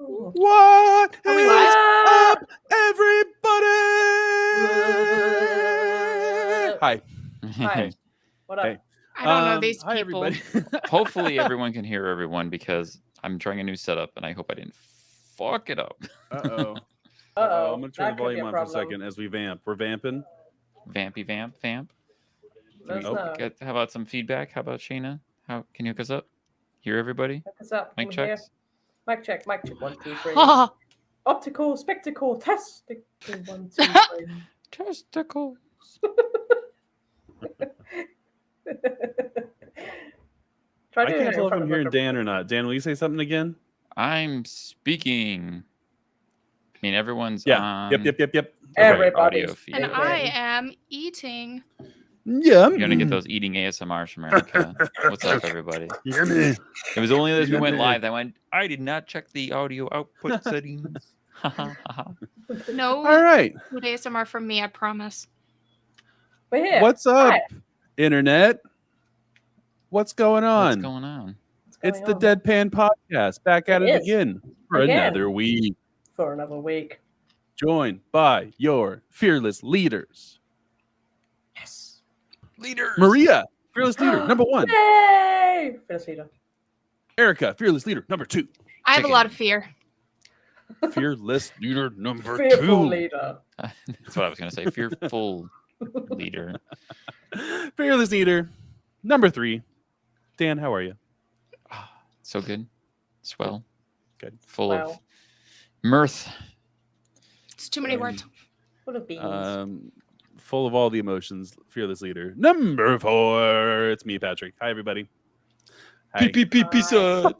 What Are we is live? up, everybody? Hi. Hi. What up? Hey. I don't know these Hi, people. everybody. Hopefully everyone can hear everyone because I'm trying a new setup and I hope I didn't fuck it up. Uh-oh. Uh-oh. I'm going to turn That the could be volume a on for a problem. second as we vamp. We're vamping. Vampy vamp. Let us know. How about some feedback? How about Shayna? How can you hook us up? Hear everybody? Hook us up. Mic Can we hear? checks. Mic check. 1, 2, 3. Ha! Optical, spectacle, test. 1, 2, 3. Testicles. Try I doing can't it tell in if front I'm of hearing a Dan or not. Dan, will you say something again? I'm speaking. I mean, everyone's Yeah. on. Yep. Okay. Everybody's audio feed. And speaking. I am eating. Yum. You're gonna get those eating ASMRs from Erika. What's up, everybody? Yummy. It was only as we went Yummy. live that I went. I did not check the audio output settings. No All right. food ASMR from me, I promise. We're here. What's up, Hi. Internet? What's going What's on? going on? What's going It's the on? DeadPan Podcast. Back at It it is. again for Again. another week. For another week. Joined by your fearless leaders. Yes. Leaders. Maria, fearless leader, number 1. Yay! Fearless leader. Erica, fearless leader, number 2. I have a lot of fear. Fearless leader, number Fearful 2. leader. That's what I was gonna say. Fearful leader. Fearless leader, number 3. Dan, how are you? So good. Swell. Good. Full of Wow. mirth. It's too many words. Full of beans. Full of all the emotions, fearless leader, number 4. It's me, Patrick. Hi, everybody. Hi. Pizza.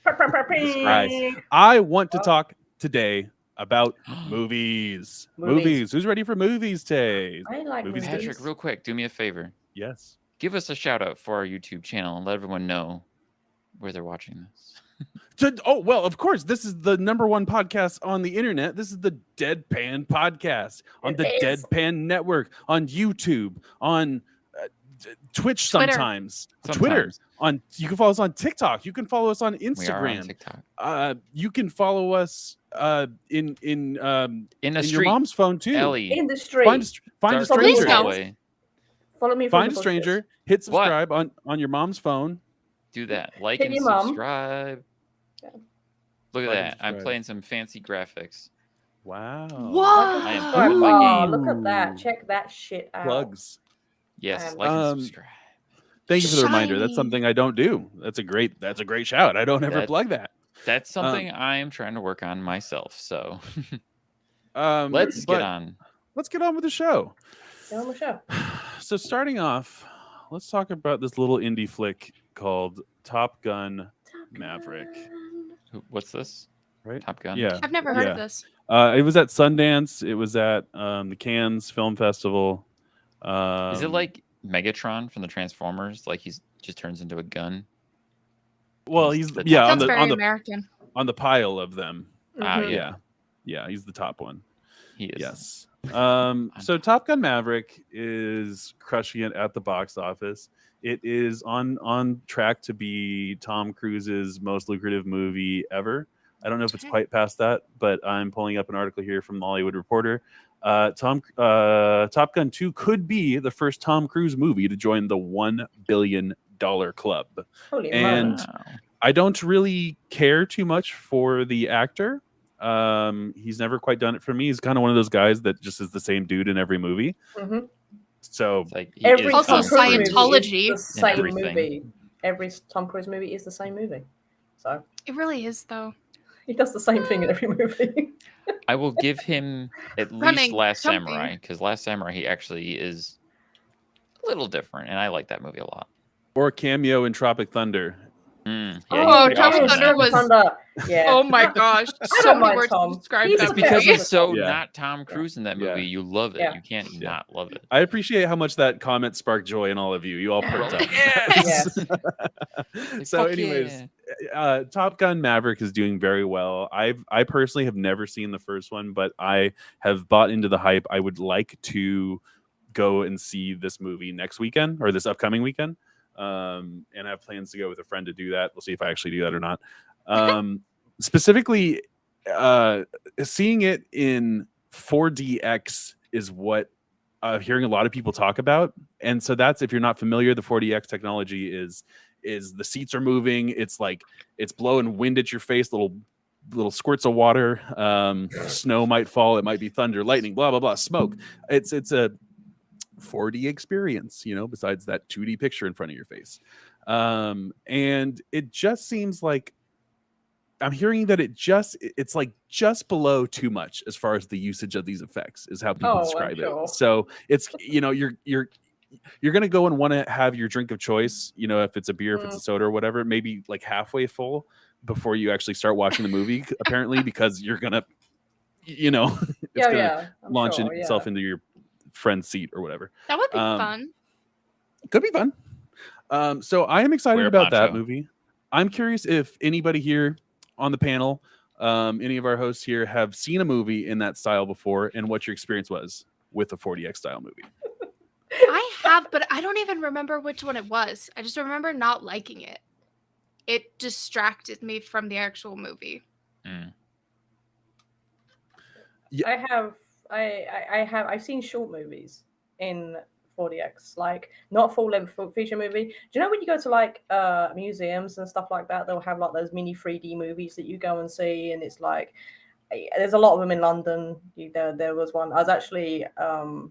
Guys, I want to talk today about movies. Movies. Who's ready for movies today? I like movies. movies. Patrick, real quick, do me a favor. Yes. Give us a shout out for our YouTube channel and let everyone know where they're watching this. Oh, well, of course. This is the number 1 podcast on the internet. This is the DeadPan Podcast on the DeadPan Network, on YouTube, on Twitch sometimes. Twitter. You can follow us on TikTok. You can follow us on Instagram. We are on TikTok. You can follow us in the street. your mom's phone too. Ellie. In the street. Find a Dark stranger. hallway. Follow me. Find a stranger. Hit subscribe on your mom's phone. Do that. Like Hit and your mom. subscribe. Yeah. Look at Like and that. I'm subscribe. playing some fancy graphics. Wow. What? I am Oh, proud of my game. look at that. Check that shit out. Plugs. Yes, like and subscribe. Thank you for the reminder. That's Shiny. something I don't do. That's a great shout. I don't ever That- plug that. That's something I am trying to work on myself. So Let's let's get on. Let's get on with the show. Get on the show. So starting off, let's talk about this little indie flick called Top Gun Maverick. What's this? Right? Top Gun. Yeah. I've never heard Yeah. of this. It was at Sundance. It was at the Cannes Film Festival. Is it like Megatron from the Transformers? Like he's just turns into a gun. Well, he's the yeah top on Sounds the very on the American. on the pile of them. Ah, Mhm. Yeah, he's the top one. He is. Yes. So Top Gun Maverick is crushing it at the box office. It is on track to be Tom Cruise's most lucrative movie ever. I don't know if it's quite past that, but I'm pulling up an article here from the Hollywood Reporter. Top Gun 2 could be the first Tom Cruise movie to join the $1 billion club. Holy And moly. Wow. I don't really care too much for the actor. He's never quite done it for me. He's kind of one of those guys that just is the same dude in every movie. Mhm. So It's like he Every is Also Tom Tom Cruise Cruise. Scientology. movie is the same everything. movie. Every Tom Cruise movie is the same movie. So It really is, though. he does the same thing in every movie. I will give him at least Running, Last jumping. Samurai, because Last Samurai he actually is a little different, and I like that movie a lot. or cameo in Tropic Thunder. Yeah, Oh, he's pretty Tropic awesome in Thunder that. was- Thunder. Yeah. Oh my gosh. I So don't many mind words Tom. to describe He's that It's because movie. he's so Yeah. not Tom Cruise in that Yeah. movie. You love it. Yeah. You can't Yeah. not love it. I appreciate how much that comment sparked joy in all of you. You all perked up. Yes. Like, So fuck anyways, yeah. Top Gun Maverick is doing very well. I personally have never seen the first one, but I have bought into the hype. I would like to go and see this movie next weekend or this upcoming weekend. And I have plans to go with a friend to do that. We'll see if I actually do that or not. Specifically, seeing it in 4DX is what hearing a lot of people talk about. And so that's, if you're not familiar, the 4DX technology is the seats are moving. It's like it's blowing wind at your face, little squirts of water. Snow might fall. It might be thunder, lightning, blah blah blah, smoke. It's a 4D experience, besides that 2D picture in front of your face. And it just seems like I'm hearing that it's like just below too much as far as the usage of these effects is how people describe it. So it's, you're going to go and want to have your drink of choice, if it's a beer, if it's a soda or whatever, maybe like halfway full before you actually start watching the movie, apparently, because you're going to, it's going to launch itself into your friend's seat or whatever. That would be fun. Could be fun. So I am excited about that movie. I'm curious if anybody here on the panel, any of our hosts here, have seen a movie in that style before, and what your experience was with a 4DX style movie. I have, but I don't even remember which one it was. I just remember not liking it. It distracted me from the actual movie. Yeah. I've seen short movies in 4DX, like not full-length feature movie. Do you know when you go to like museums and stuff like that, they'll have like those mini 3D movies that you go and see, and it's like there's a lot of them in London. There was one. I was actually the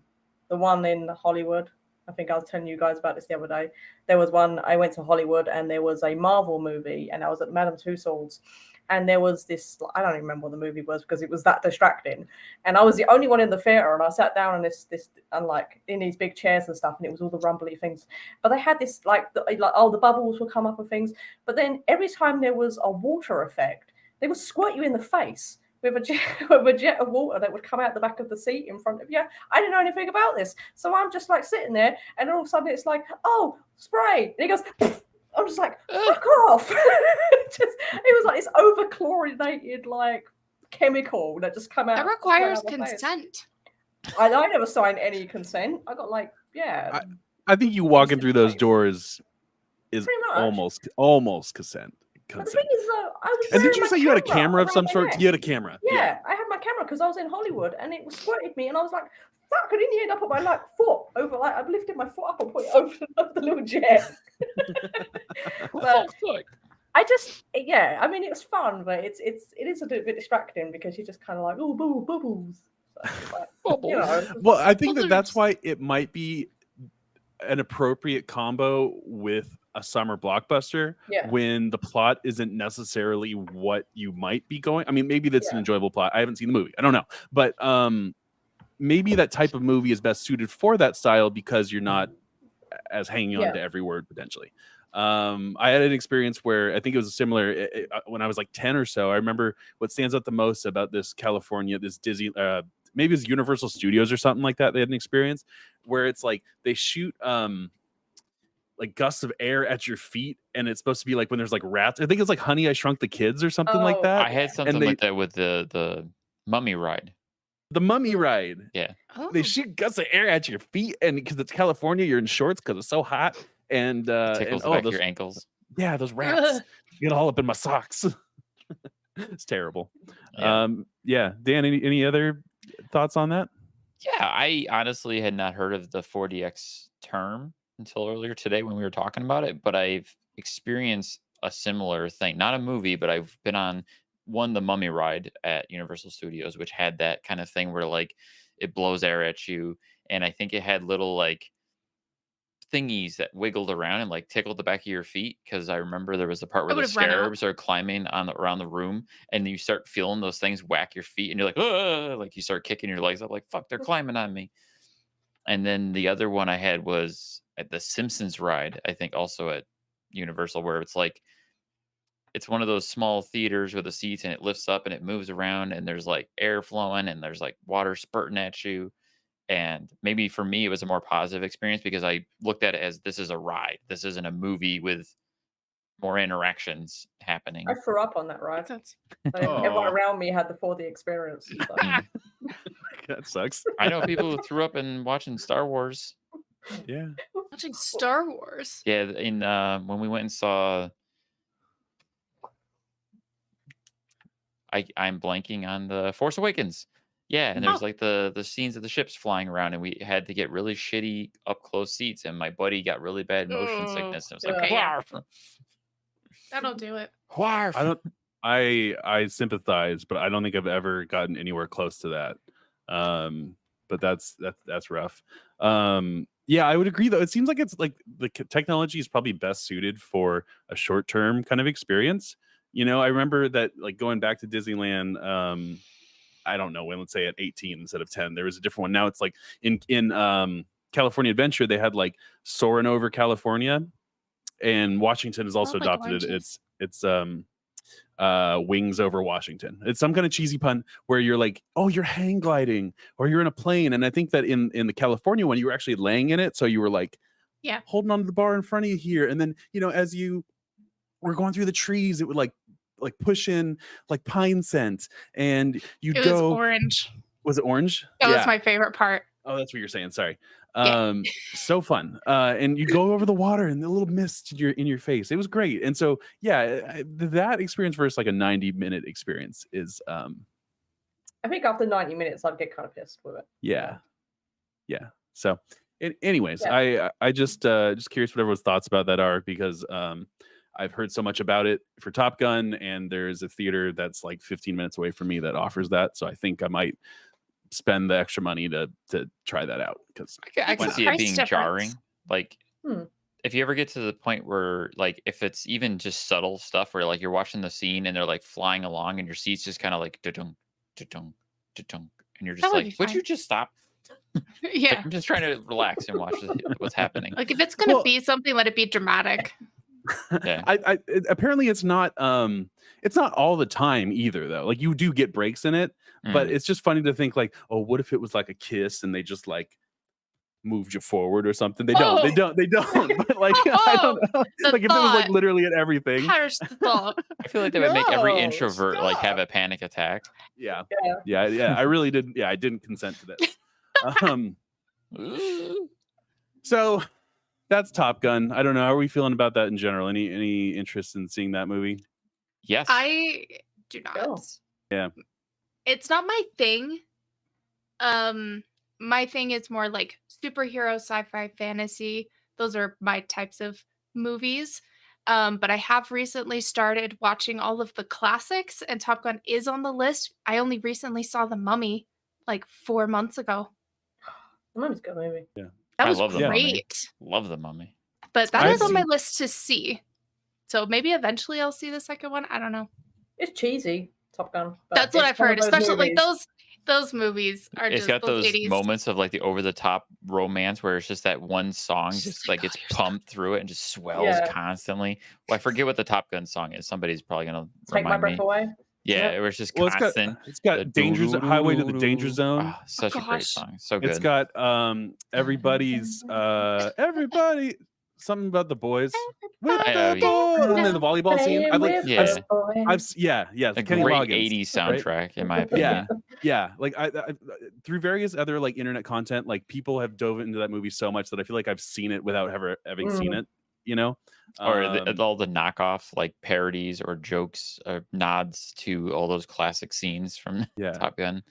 one in Hollywood. I think I was telling you guys about this the other day. There was one. I went to Hollywood and there was a Marvel movie, and I was at Madame Tussauds. And there was this, I don't even remember what the movie was because it was that distracting. And I was the only one in the theater, and I sat down on this and like in these big chairs and stuff, and it was all the rumbly things. But they had this the bubbles would come up and things. But then every time there was a water effect, they would squirt you in the face with a jet of water that would come out the back of the seat in front of you. I didn't know anything about this. So I'm just like sitting there, and all of a sudden it's like, oh, spray. And he goes, pfft. I'm just like, fuck off. It was like this over-chlorinated like chemical that just come out. That requires consent. I never signed any consent. I got like, I think you walking through those doors is almost consent. But the thing is, and did you say you had a camera of some sort? You had a camera. Yeah, I had my camera because I was in Hollywood, and it squirted me, and I was like, fuck, I didn't end up on my like foot over, like I've lifted my foot up and put it over the little jet. But I just, I mean, it was fun, but it is a bit distracting because you're just kind of like, oh, bubbles. So, like, well, I think that's why it might be an appropriate combo with a summer blockbuster when the plot isn't necessarily what you might be going. I mean, maybe that's an enjoyable plot. I haven't seen the movie. I don't know. But maybe that type of movie is best suited for that style because you're not as hanging on to every word potentially. I had an experience where I think it was similar when I was like 10 or so. I remember what stands out the most about this California, this Disney, maybe it's Universal Studios or something like that. They had an experience where it's like they shoot like gusts of air at your feet, and it's supposed to be like when there's like rats. I think it's like Honey, I Shrunk the Kids or something like that. I had something like that with the Mummy ride. The Mummy ride. Yeah. They shoot gusts of air at your feet, and because it's California, you're in shorts because it's so hot. And tickles the back of your ankles. Yeah, those rats get all up in my socks. It's terrible. Dan, any other thoughts on that? Yeah, I honestly had not heard of the 4DX term until earlier today when we were talking about it, but I've experienced a similar thing. Not a movie, but I've been on the Mummy ride at Universal Studios, which had that kind of thing where like it blows air at you, and I think it had little like thingies that wiggled around and like tickled the back of your feet, because I remember there was a part where the scarabs are climbing around the room, and you start feeling those things whack your feet, and you're like, oh, like you start kicking your legs up like, fuck, they're climbing on me. And then the other one I had was at the Simpsons ride, I think also at Universal, where it's like it's one of those small theaters with the seats, and it lifts up and it moves around, and there's like air flowing and there's like water spurting at you. And maybe for me, it was a more positive experience because I looked at it as this is a ride. This isn't a movie with more interactions happening. I threw up on that ride. Everyone around me had the 4D experience. So. That sucks. I know people who threw up in watching Star Wars. Yeah. Watching Star Wars. Yeah, in when we went and saw I'm blanking on the Force Awakens. Yeah, and there's like the scenes of the ships flying around, and we had to get really shitty up close seats, and my buddy got really bad motion sickness. And it was like, Okay, yeah. "Wharf." That'll do it. Wharf. I sympathize, but I don't think I've ever gotten anywhere close to that. But that's rough. Yeah, I would agree though. It seems like it's like the technology is probably best suited for a short term kind of experience. You know, I remember that like going back to Disneyland. I don't know when. Let's say at 18 instead of 10, there was a different one. Now it's like in California Adventure, they had like soaring over California, and Washington has also like adopted it. oranges. It's wings over Washington. It's some kind of cheesy pun where you're like, oh, you're hang gliding or you're in a plane. And I think that in the California one, you were actually laying in it. So you were like, Yeah. holding on to the bar in front of you here. And then, you know, as you were going through the trees, it would like push in like pine scent, and you'd It go was orange. Was it orange? That was my favorite part. Oh, that's what you're saying. Sorry. Yeah. So fun. And you go over the water and the little mist in your face. It was great. And so, yeah, that experience versus like a 90-minute experience is. I think after 90 minutes, I'd get kind of pissed with it. Yeah. So, anyways, yeah. I just curious what everyone's thoughts about that are, because I've heard so much about it for Top Gun, and there's a theater that's like 15 minutes away from me that offers that. So I think I might spend the extra money to try that out, because I can see it being jarring. Like if you ever get to the point where like if it's even just subtle stuff where like you're watching the scene and they're like flying along and your seat's just kind of like da-dunk, da-dunk, da-dunk, and you're just like, would you just stop? Yeah, like, I'm just trying to relax and watch what's happening. Like if it's gonna be something, let it be dramatic. Yeah. Apparently it's not all the time either though. Like you do get breaks in it, but it's just funny to think like, oh, what if it was like a kiss and they just like moved you forward or something? They don't. But like I don't know. Like if it was like literally at everything. Perish the thought. I feel like they would make every introvert like have a panic attack. Yeah. I really didn't. Yeah, I didn't consent to this. So that's Top Gun. I don't know. How are we feeling about that in general? Any interest in seeing that movie? Yes. I do not. Oh. Yeah. It's not my thing. My thing is more like superhero, sci-fi, fantasy. Those are my types of movies. But I have recently started watching all of the classics, and Top Gun is on the list. I only recently saw The Mummy like 4 months ago. The Mummy's a good movie. Yeah. That was love great. Love The Mummy. But that is on my list to see. So maybe eventually I'll see the second one. I don't know. It's cheesy, Top Gun. That's what I've heard. Especially like those movies are it's just got those 80s. moments of like the over the top romance where it's just that one song just like it's pumped through it and just swells constantly. Well, I forget what the Top Gun song is. Somebody's probably gonna Take My Breath Away. Yeah, it was just constant. It's got Danger Highway to the Danger Zone. Oh, such a great song. So good. It's got everybody's everybody something about the boys. And then the volleyball scene. A Kenny great Loggins, 80s soundtrack, right? In my opinion. Yeah. Like I through various other like internet content, like people have dove into that movie so much that I feel like I've seen it without ever having seen it. You know, or all the knockoff like parodies or jokes or nods to all those classic scenes from Top Gun.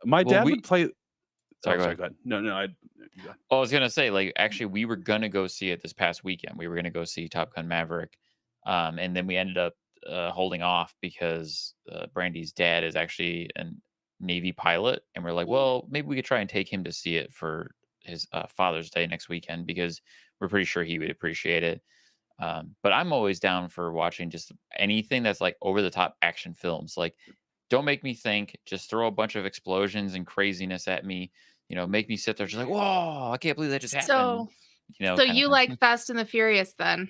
My dad would play. Sorry, go ahead. No. I was gonna say, like, actually, we were gonna go see it this past weekend. We were gonna go see Top Gun Maverick, and then we ended up holding off because Brandy's dad is actually a Navy pilot, and we're like, well, maybe we could try and take him to see it for his Father's Day next weekend, because we're pretty sure he would appreciate it. But I'm always down for watching just anything that's like over the top action films. Like, don't make me think, just throw a bunch of explosions and craziness at me, you know, make me sit there just like, whoa, I can't believe that just happened. You know, so you like Fast and the Furious then?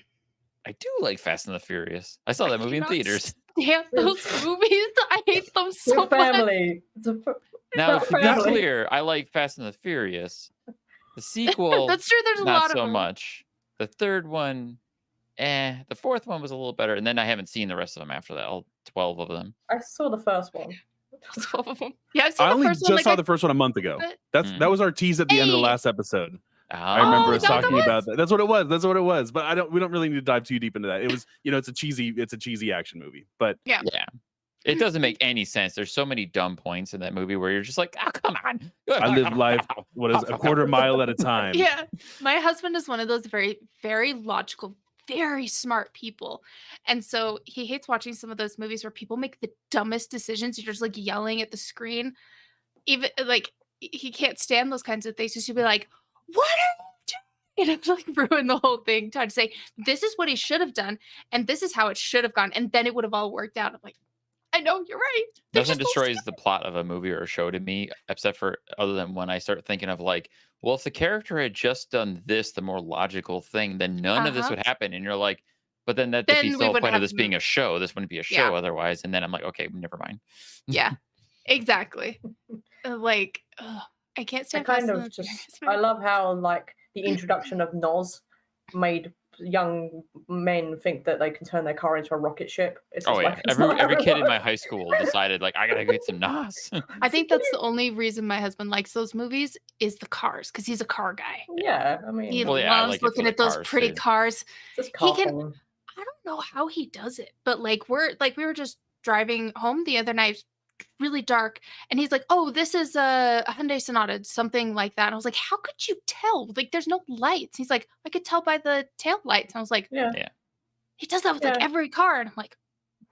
I do like Fast and the Furious. I saw that movie in theaters. Damn those movies. I hate them so much. Now, to be clear, I like Fast and the Furious. The sequel, that's true. There's a not lot of so them. much. The third one, the fourth one was a little better, and then I haven't seen the rest of them after that. All 12 of them. I saw the first one. 12 of them. Yeah, I only just saw the first one a month ago. That was our tease at the end of the last episode. I remember us talking about that. That's what it was. But we don't really need to dive too deep into that. It was, it's a cheesy action movie. But yeah. It doesn't make any sense. There's so many dumb points in that movie where you're just like, oh, come on. I live life, a quarter mile at a time. Yeah. My husband is one of those very, very logical, very smart people. And so he hates watching some of those movies where people make the dumbest decisions. You're just like yelling at the screen. Even like he can't stand those kinds of things. So he'll be like, what are you doing? And I've like ruined the whole thing, trying to say, this is what he should have done, and this is how it should have gone, and then it would have all worked out. I'm like, I know, you're right. Nothing destroys the plot of a movie or a show to me, except for other than when I start thinking of like, well, if the character had just done this, the more logical thing, then none of this would happen. And you're like, but then that defeats the whole point of this being a show. This wouldn't be a show otherwise. And then I'm like, okay, never mind. Yeah, exactly. Like, I can't stand. I love how like the introduction of Noz made young men think that they can turn their car into a rocket ship. It's like, every kid in my high school decided like, I gotta get some NOS. I think that's the only reason my husband likes those movies is the cars, because he's a car guy. Yeah, I mean, he loves looking at those pretty cars. He can. I don't know how he does it, but we were just driving home the other night, really dark, and he's like, oh, this is a Hyundai Sonata, something like that. And I was like, how could you tell? Like, there's no lights. He's like, I could tell by the tail lights. And I was like, yeah. He does that with like every car. And I'm like,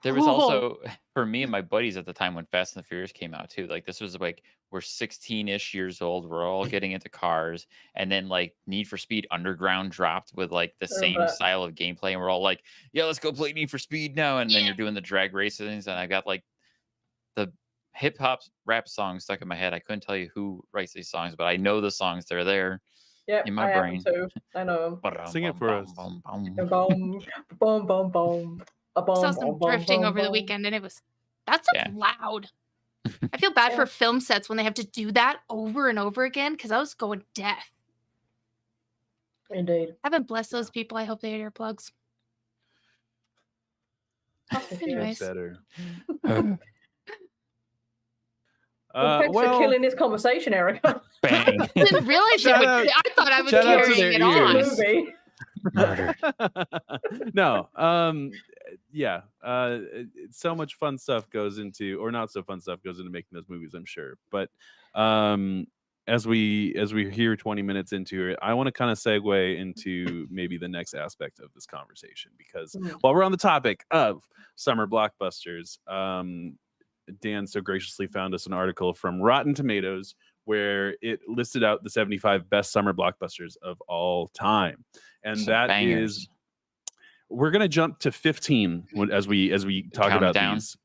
there was also, for me and my buddies at the time when Fast and the Furious came out too, like this was like, we're 16-ish years old, we're all getting into cars, and then like Need for Speed Underground dropped with like the same style of gameplay, and we're all like, yeah, let's go play Need for Speed now. And then you're doing the drag races, and I got like the hip hop rap songs stuck in my head. I couldn't tell you who writes these songs, but I know the songs. They're there in my brain. Too. I know them. Sing it for us. Boom, boom, boom, boom. Saw some drifting over the weekend, and that's loud. I feel bad for film sets when they have to do that over and over again, because I was going deaf. Indeed. Heaven bless those people. I hope they had earplugs. Anyways. Better. Thanks for killing this conversation, Erika. Bang. I didn't realize I thought I was carrying it on. No. Yeah. So much fun stuff goes into, or not so fun stuff goes into making those movies, I'm sure. But as we hear 20 minutes into it, I want to kind of segue into maybe the next aspect of this conversation, because while we're on the topic of summer blockbusters, Dan so graciously found us an article from Rotten Tomatoes where it listed out the 75 best summer blockbusters of all time. And that is, we're going to jump to 15 as we talk about these.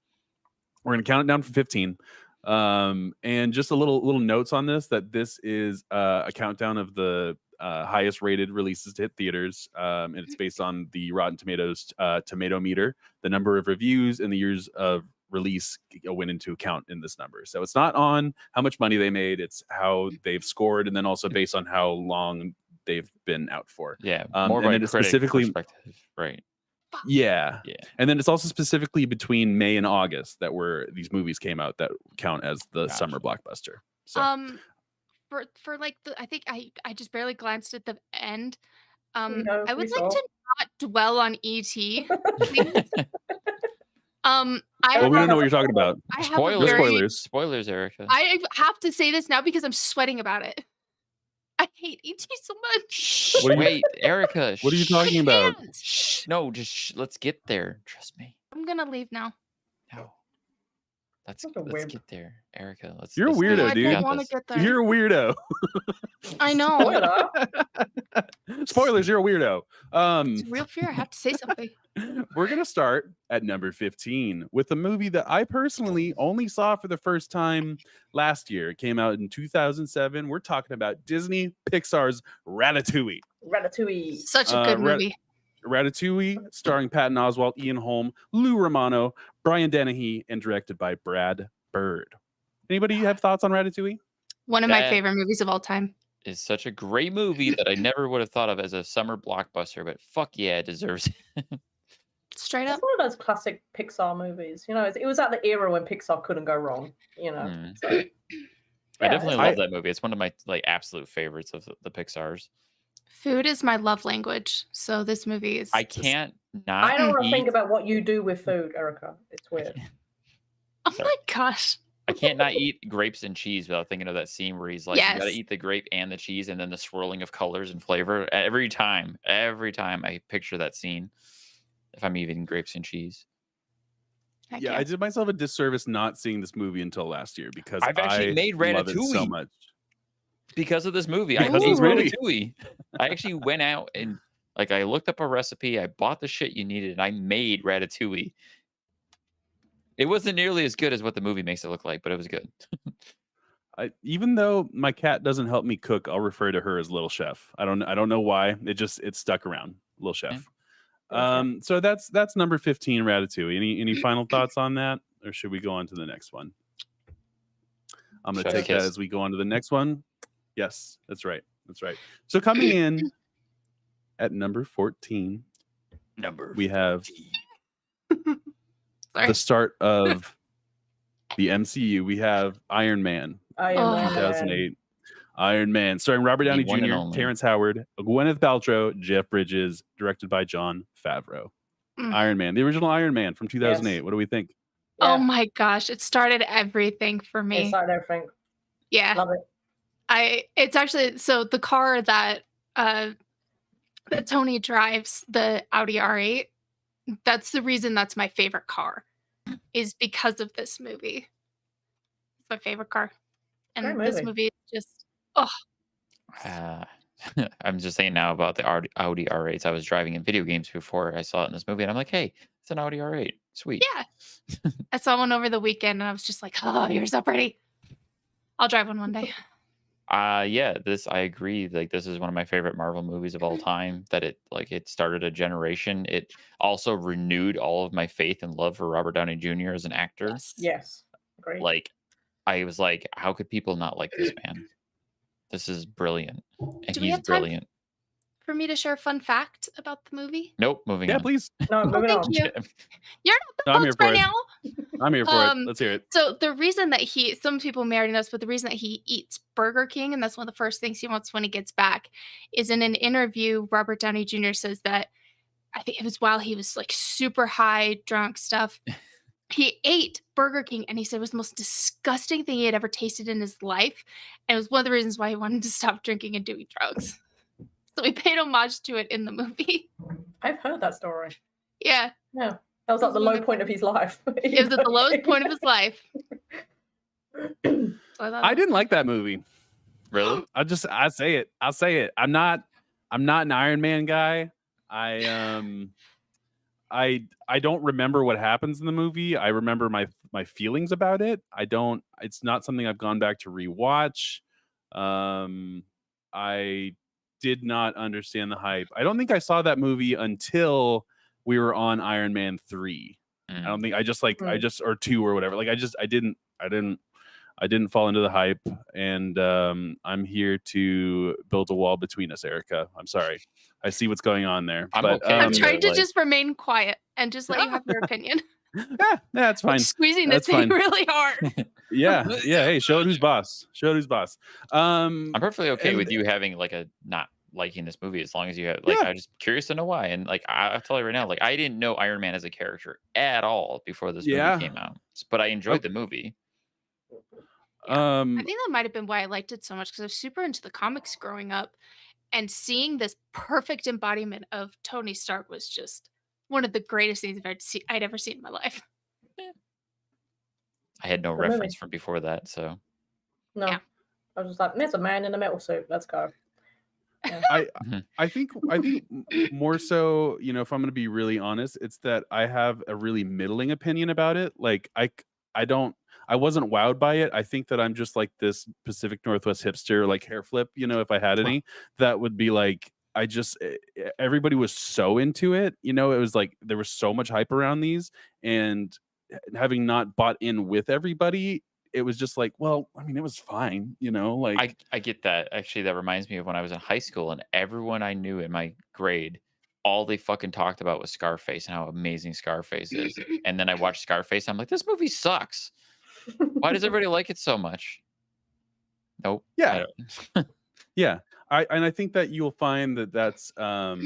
We're going to count it down from 15. And just a little notes on this, that this is a countdown of the highest rated releases to hit theaters. And it's based on the Rotten Tomatoes tomato meter. The number of reviews and the years of release went into account in this number. So it's not on how much money they made, it's how they've scored, and then also based on how long they've been out for. Yeah, more and then it's specifically perspective, right? Yeah. And then it's also specifically between May and August that these movies came out that count as the summer blockbuster. So for like I think I just barely glanced at the end. I would like to not dwell on ET. We don't know what you're talking about. Spoilers, Erika. I have to say this now because I'm sweating about it. I hate ET so much. Wait, Erika. What are you talking about? No, let's get there. Trust me. I'm gonna leave now. No. Let's get there, Erika. You're a weirdo, dude. I want to get there. You're a weirdo. I know. Spoilers, you're a weirdo. It's real fear. I have to say something. We're going to start at number 15 with a movie that I personally only saw for the first time last year. It came out in 2007. We're talking about Disney Pixar's Ratatouille. Such a good movie. Ratatouille, starring Patton Oswalt, Ian Holm, Lou Romano, Brian Dennehy, and directed by Brad Bird. Anybody have thoughts on Ratatouille? One of my favorite movies of all time. Is such a great movie that I never would have thought of as a summer blockbuster, but fuck yeah, it deserves it. Straight up. It's one of those classic Pixar movies. You know, it was at the era when Pixar couldn't go wrong. You know, so, I definitely love that movie. It's one of my absolute favorites of the Pixar's. Food is my love language, so this movie is. I can't not. I don't want to think about what you do with food, Erika. It's weird. Oh Sorry. my gosh. I can't not eat grapes and cheese without thinking of that scene where he's like, you gotta Yes. eat the grape and the cheese, and then the swirling of colors and flavor. Every time I picture that scene if I'm eating grapes and cheese. Heck Yeah, I did myself a disservice not seeing this movie until last year because I've actually I made love it so ratatouille. much. Because of this movie, I Because of made this movie. ratatouille. I actually went out and like I looked up a recipe, I bought the shit you needed, and I made ratatouille. It wasn't nearly as good as what the movie makes it look like, but it was good. Even though my cat doesn't help me cook, I'll refer to her as Little Chef. I don't know why. It stuck around. Little Chef. So that's number 15, Ratatouille. Any final thoughts on that, or should we go on to the next one? I'm going to take that as we go on to the next one. Yes, that's right. That's right. So coming in at number 14, we have the start of the MCU. We have Iron Man. 2008. Iron Man, starring Robert Downey Jr., Terrence Howard, Gwyneth Paltrow, Jeff Bridges, directed by Jon Favreau. Iron Man, the original Iron Man from 2008. Yes. What do we think? Yeah. Oh my gosh, it started everything for me. It started everything. Yeah. Love it. It's actually, so the car that Tony drives, the Audi R8, that's the reason that's my favorite car, is because of this movie. It's my favorite car. And this movie is just, I'm just saying now about the Audi R8s. I was driving in video games before I saw it in this movie, and I'm like, hey, it's an Audi R8. Sweet. Yeah. I saw one over the weekend, and I was just like, oh, you're so pretty. I'll drive one day. Yeah, I agree. Like, this is one of my favorite Marvel movies of all time. That it started a generation. It also renewed all of my faith and love for Robert Downey Jr. as an actor. Yes. Great. Like, I was like, how could people not like this man? This is brilliant. And he's brilliant. For me to share a fun fact about the movie? Nope, moving on. Yeah, please. No, moving on. You. You're not the host right now. I'm here for it. Let's hear it. So the reason that some people may already know this, but the reason that he eats Burger King, and that's one of the first things he wants when he gets back, is in an interview, Robert Downey Jr. says that, I think it was while he was like super high, drunk stuff, he ate Burger King, and he said it was the most disgusting thing he had ever tasted in his life. And it was one of the reasons why he wanted to stop drinking and doing drugs. So he paid homage to it in the movie. I've heard that story. Yeah. Yeah. That was at the low point of his life. It was at the lowest point of his life. I didn't like that movie. Really? I'll say it. I'm not an Iron Man guy. I don't remember what happens in the movie. I remember my feelings about it. It's not something I've gone back to rewatch. I did not understand the hype. I don't think I saw that movie until we were on Iron Man 3. I don't think or 2 or whatever. Like I didn't fall into the hype, and I'm here to build a wall between us, Erika. I'm sorry. I see what's going on there. I'm trying to just remain quiet and just let you have your opinion. Yeah, that's fine. I'm squeezing this thing really hard. Yeah. Hey, show it who's boss. I'm perfectly okay with you having like a not liking this movie as long as you have I'm just curious to know why. And like I'll tell you right now, like I didn't know Iron Man as a character at all before this movie came out, but I enjoyed the movie. I think that might have been why I liked it so much, because I was super into the comics growing up, and seeing this perfect embodiment of Tony Stark was just one of the greatest things I'd ever seen in my life. I had no reference from before that, so no. Yeah. I was just like, there's a man in a metal suit. Let's go. Yeah. I think more so, if I'm going to be really honest, it's that I have a really middling opinion about it. Like I wasn't wowed by it. I think that I'm just like this Pacific Northwest hipster, like hair flip, if I had any, that would be like, everybody was so into it. It was like, there was so much hype around these, and having not bought in with everybody, it was just like, well, I mean, it was fine, like. I get that. Actually, that reminds me of when I was in high school, and everyone I knew in my grade, all they fucking talked about was Scarface and how amazing Scarface is. And then I watched Scarface, and I'm like, this movie sucks. Why does everybody like it so much? Nope. Yeah. Yeah. I think that you'll find that that's a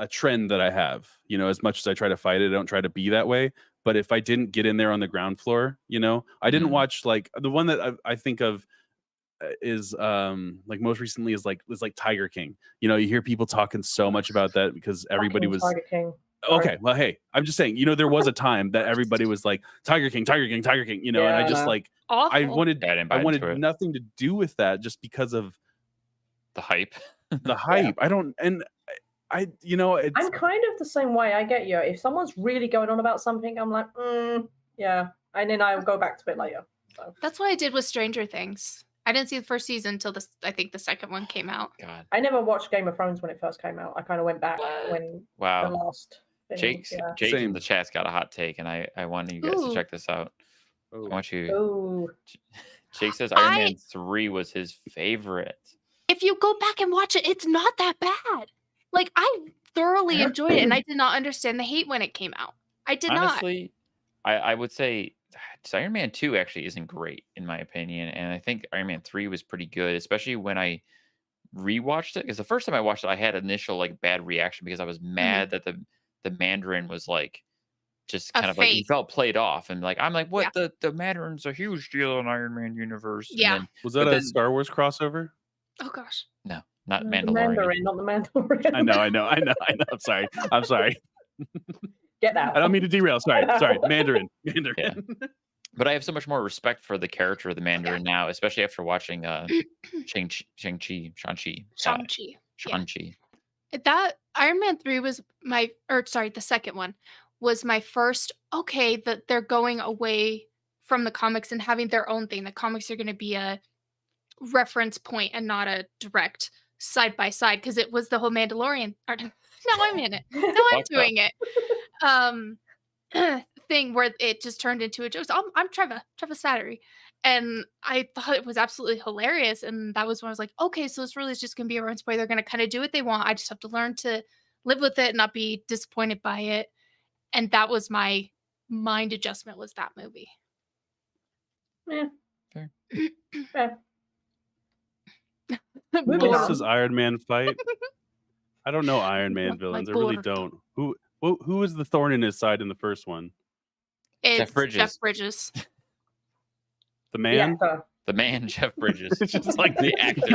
trend that I have, as much as I try to fight it, I don't try to be that way. but if I didn't get in there on the ground floor, I didn't watch like the one that I think of is like most recently was like Tiger King. You hear people talking so much about that because everybody was Tiger King. Okay, well, hey, I'm just saying, there was a time that everybody was like Tiger King, Tiger King, Tiger King, and I just like I wanted nothing to do with that just because of the hype. The hype. I don't, and it's, I'm kind of the same way. I get you. If someone's really going on about something, I'm like, yeah, and then I'll go back to it later. So. That's what I did with Stranger Things. I didn't see the first season until I think the second one came out. God, I never watched Game of Thrones when it first came out. I kind of went back when the last. Jake in the chat's got a hot take, and I want you guys to check this out. I want you. Jake says Iron Man 3 was his favorite. If you go back and watch it, it's not that bad. Like, I thoroughly enjoyed it, and I did not understand the hate when it came out. I did Honestly, I would say Iron Man 2 actually isn't great, in my opinion, and I think Iron Man 3 was pretty good, especially when I rewatched it, because the first time I watched it, I had initial like bad reaction because I was mad that the Mandarin was like just kind of like he felt played off, and like I'm like, what? The Mandarin's a huge deal in Iron Man universe. Yeah. Was that a Star Wars crossover? Oh gosh. No, not Mandalorian. The Mandarin, not the Mandalorian. I know. I'm sorry. Get out. I don't mean to derail. Sorry. Mandarin. Yeah. But I have so much more respect for the character of the Mandarin now, especially after watching Shang-Chi. That Iron Man 3 was the second one was my first, that they're going away from the comics and having their own thing. The comics are going to be a reference point and not a direct side by side, because it was the whole Mandalorian. Now I'm in it. Now I'm doing it. Thing where it just turned into a joke. So I'm Trevor Slattery. And I thought it was absolutely hilarious. And that was when I was like, okay, so this really is just going to be a reference point. They're going to kind of do what they want. I just have to learn to live with it and not be disappointed by it. And that was my mind adjustment, was that movie. Yeah. Fair. Who else does Iron Man fight? I don't know Iron Man villains. I really don't. Who was the thorn in his side in the first one? It's Jeff Bridges. The man? The man, Jeff Bridges. It's just like the actor.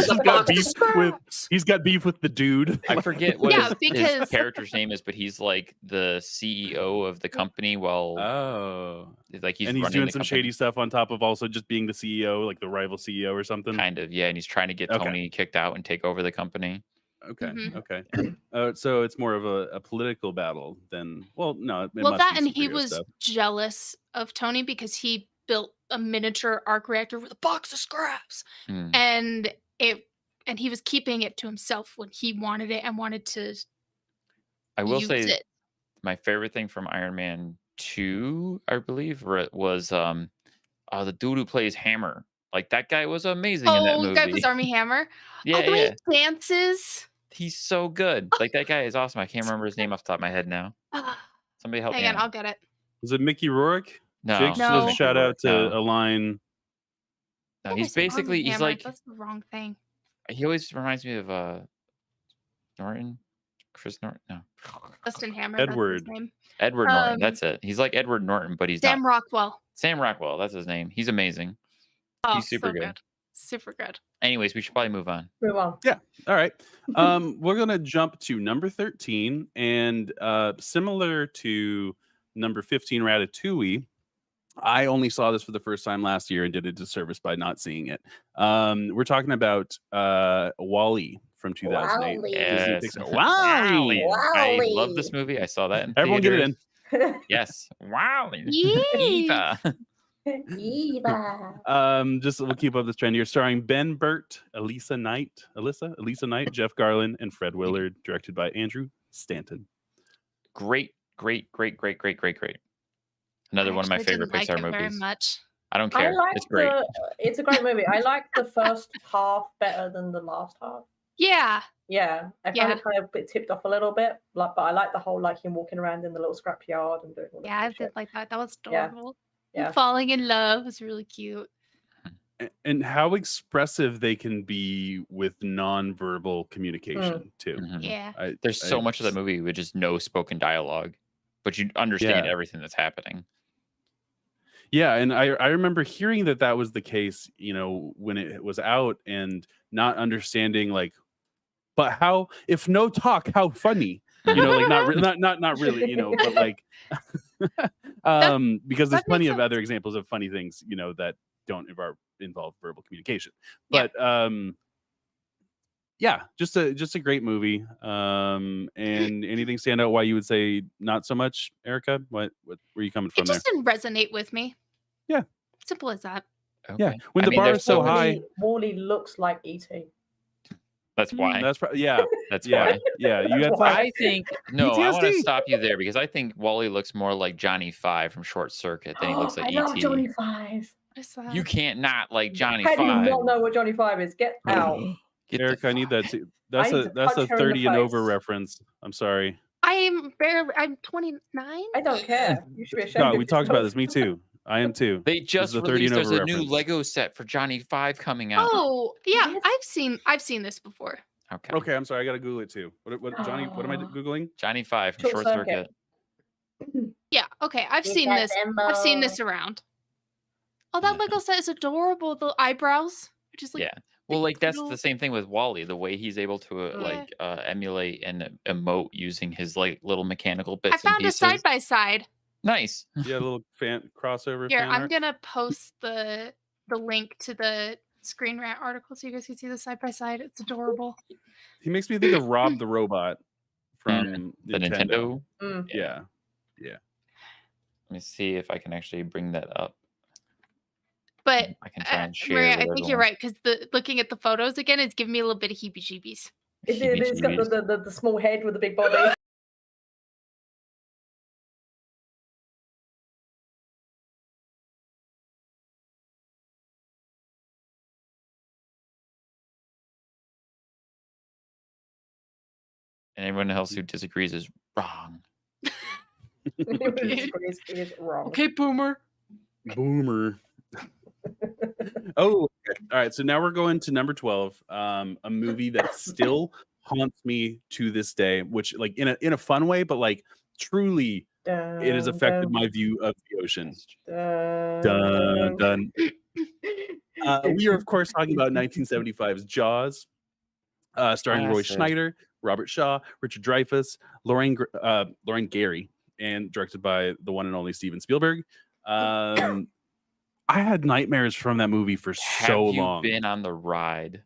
He's got beef with the dude. I forget what his character's name is, but he's like the CEO of the company. Like he's doing some shady stuff on top of also just being the CEO, like the rival CEO or something. Kind of, yeah. And he's trying to get Tony kicked out and take over the company. Okay. So it's more of a political battle than no. And he was jealous of Tony because he built a miniature arc reactor with a box of scraps, and he was keeping it to himself when he wanted it and wanted to. I will say, my favorite thing from Iron Man 2, I believe, was the dude who plays Hammer. Like that guy was amazing in that movie. Oh, that was Armie Hammer. Yeah, the way he dances. He's so good. Like that guy is awesome. I can't remember his name off the top of my head now. Somebody help me. Hang on, I'll get it. Was it Mickey Rourke? No. Jake does a shout out to a line. No, he's basically like that's the wrong thing. He always reminds me of Norton. Chris Norton. No. Justin Hammer. Edward. That's his name. Edward Norton. That's it. He's like Edward Norton, but he's Sam Rockwell. Sam Rockwell. That's his name. He's amazing. He's super good. Super good. Anyways, we should probably move on. Yeah. All right. We're gonna jump to number 13, and similar to number 15, Ratatouille. I only saw this for the first time last year and did a disservice by not seeing it. We're talking about WALL-E from 2008. Yes. WALL-E. I love this movie. I saw that in Everyone theaters. Get it in. Yes. WALL-E. Eva. Just we'll keep up this trend here. Starring Ben Burt, Elisa Knight, Jeff Garlin, and Fred Willard. Directed by Andrew Stanton. Great. Another one of my favorite Pixar movies. Very much. I don't care. It's great. It's a great movie. I like the first half better than the last half. Yeah. Yeah. I found it kind of a bit tipped off a little bit, but I like the whole him walking around in the little scrapyard and doing all that. Yeah, I did like that. That was adorable. Yeah. Falling in love was really cute. And how expressive they can be with nonverbal communication too. Yeah. There's so much of that movie with just no spoken dialogue, but you understand everything that's happening. Yeah, and I remember hearing that was the case, when it was out, and not understanding, like, but how, if no talk, how funny, like not really, but like, because there's that plenty makes of sense. other examples of funny things, that don't involve verbal communication. Yeah. But yeah, just a great movie. And anything stand out why you would say not so much, Erica? What were you coming It from there? just didn't resonate with me. Yeah. Simple as that. Yeah, Okay. when I the mean, bar there's is so so much- high. Wally looks like E.T. That's why. That's yeah, That's yeah, why. yeah. You That's got why. I think no. I want to PTSD. stop you there because I think Wally looks more like Johnny Five from Short Circuit than he looks like I love E.T. Johnny Five. What is that? You can't not like Johnny How do you Five. not know what Johnny Five is? Get out. Get Eric, the I need that fuck- too. I need to That's punch a her in the 30 and over face. reference. I'm sorry. I'm 29. I don't care. You should be ashamed. God, of we talked about yourself. this. Me too. I am too. They just is a 30 and released. There's over a new reference. Lego set for Johnny Five coming out. Oh, yeah. Yes. I've seen this before. Okay. Okay, I'm sorry. I gotta Google it too. What Johnny? What am I googling? Johnny Five from Short Short Circuit. Circuit. Yeah, okay. I've You seen got this. them, I've seen this around. Oh, that Yeah. Lego set is adorable. The eyebrows. Just like Yeah. Well, like that's little- the same thing with Wally. The way he's able to emulate and emote using his like little mechanical bits I found and a pieces. side by side. Nice. Yeah, a little fan crossover. Here, fan I'm art. gonna post the link to the Screen Rant article so you guys can see the side by side. It's adorable. He makes me think of Rob the Robot from The Nintendo. Mm. Yeah. Let me see if I can actually bring that up. But I can try and share. Maria, with I think you're everyone. right because looking at the photos again, it's giving me a little bit of heebie-jeebies. It's got the small head with the big body. And everyone else who disagrees is wrong. It is wrong. Okay, boomer. Boomer. Oh, okay. All right. So now we're going to number 12. A movie that still haunts me to this day, which like in a fun way, but like truly it has affected my view of the ocean. Dun, dun. We are of course talking about 1975's Jaws, starring Roy Classic. Schneider, Robert Shaw, Richard Dreyfuss, Lauren Gary, and directed by the one and only Steven Spielberg. I had nightmares from that movie for so Have you long. been on the ride?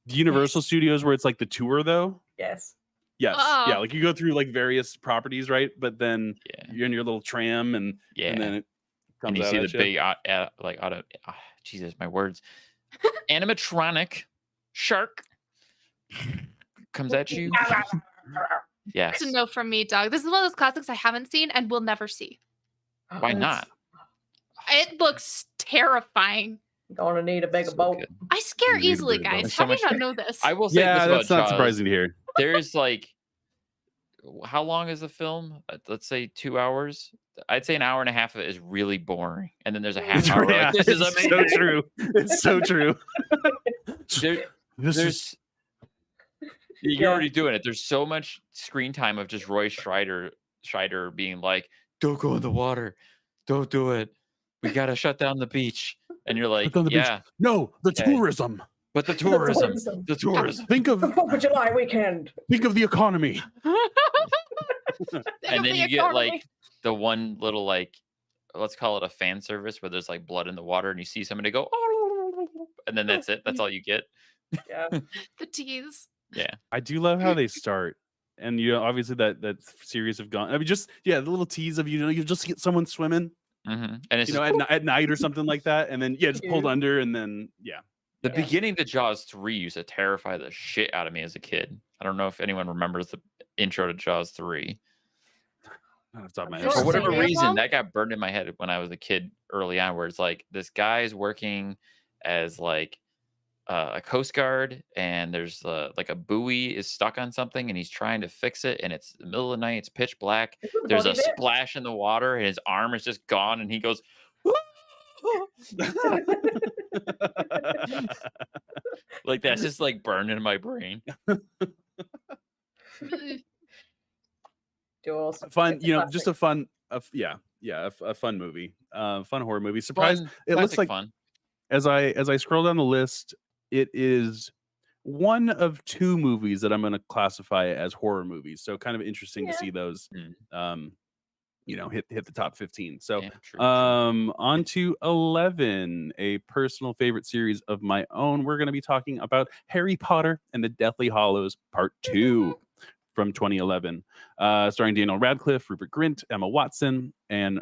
The Universal Studios, where it's like the tour, though. Yes. Yes, Oh. yeah, like you go through like various properties, right? But then Yeah. you're in your little tram, and Yeah. then it comes And you out see at the you. big Jesus, my words. Animatronic shark comes at you. Yes. It's a no from me, dog. This is one of those classics I haven't seen and will never see. Why not? It looks terrifying. Gonna need a bigger So boat. good. I scare You need a easily, bigger boat. guys. There's How so do you much- not know this? I will say Yeah, this about that's not Jaws. surprising to hear. There's like, how long is the film? Let's say 2 hours. I'd say an hour and a half of it is really boring, and then there's a half hour. Yeah, Like, this is it's amazing. so true. It's so true. There's you're Yeah. already doing it. There's so much screen time of just Roy Scheider being like, "Don't go in the water, don't do it. We gotta shut down the beach." And you're like, down the beach. "Yeah, No, the Okay. tourism. but the tourism, the tourism." Think of The 4th of July weekend. the economy. And then you get like the one little like, let's call it a fan service where there's like blood in the water, and you see somebody go, "Oh," and then that's it. That's all you get. Yeah. the tease. Yeah. I do love how they start, and obviously that series have gone. I mean, just the little tease of you just get someone swimming, And it's you know, just, at night or something like that, and then just pulled under, and then the Yeah. beginning to Jaws 3 used to terrify the shit out of me as a kid. I don't know if anyone remembers the intro to Jaws 3. off the top of my Sure, head. For whatever Same reason, long? that got burned in my head when I was a kid early on, where it's like this guy's working as like a coast guard, and there's like a buoy is stuck on something, and he's trying to fix it, and it's the middle of the night, it's pitch black. There's a Body bit. splash in the water, and his arm is just gone, and he goes, like that's just like burned into my brain. Jaws. Fun, It's a just a classic. fun, a fun movie, fun horror movie. Surprised Fun, it looks classic like fun. as I scroll down the list, it is one of two movies that I'm going to classify as horror movies. So kind of interesting to Yeah. see those, Mm. hit the top 15. So Yeah, true. on to 11, a personal favorite series of my own. We're going to be talking about Harry Potter and the Deathly Hallows Part 2 from 2011, starring Daniel Radcliffe, Rupert Grint, Emma Watson, and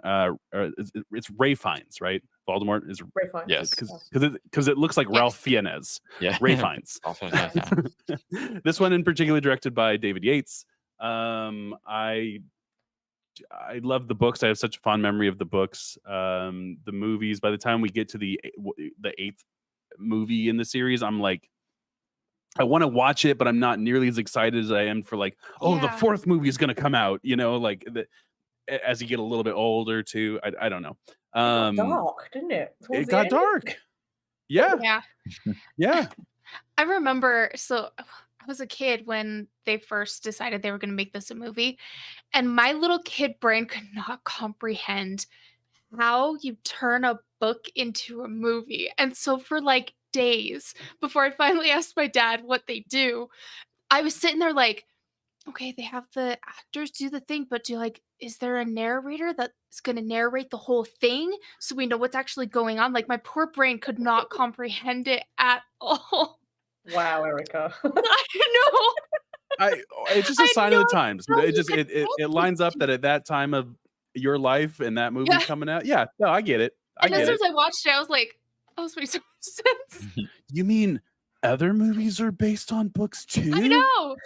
it's Ray Fiennes, right? Voldemort is Very fine. Yes. because it looks like Ralph Fiennes. Yeah. Ray Fiennes. This one in particular directed by David Yates. I love the books. I have such a fond memory of the books. The movies. By the time we get to the 8th movie in the series, I'm like, I want to watch it, but I'm not nearly as excited as I am for like, the Yeah. 4th movie is going to come out. As you get a little bit older too. I don't know. It got dark, didn't it? Towards It the got end? dark. Yeah, Yeah. yeah. I remember, so I was a kid when they first decided they were going to make this a movie, and my little kid brain could not comprehend how you turn a book into a movie. And so for like days before I finally asked my dad what they do, I was sitting there like, okay, they have the actors do the thing, but is there a narrator that's going to narrate the whole thing so we know what's actually going on? Like, my poor brain could not comprehend it at all. Wow, Erika. I know. It's just a I sign of the know times. how It you just could it think lines up to- that at that time of your life and that movie Yeah. coming out. Yeah, no, I get it. I And as get soon it. as I watched it, I was like, oh, this makes so much sense. You mean other movies are based on books too? I know.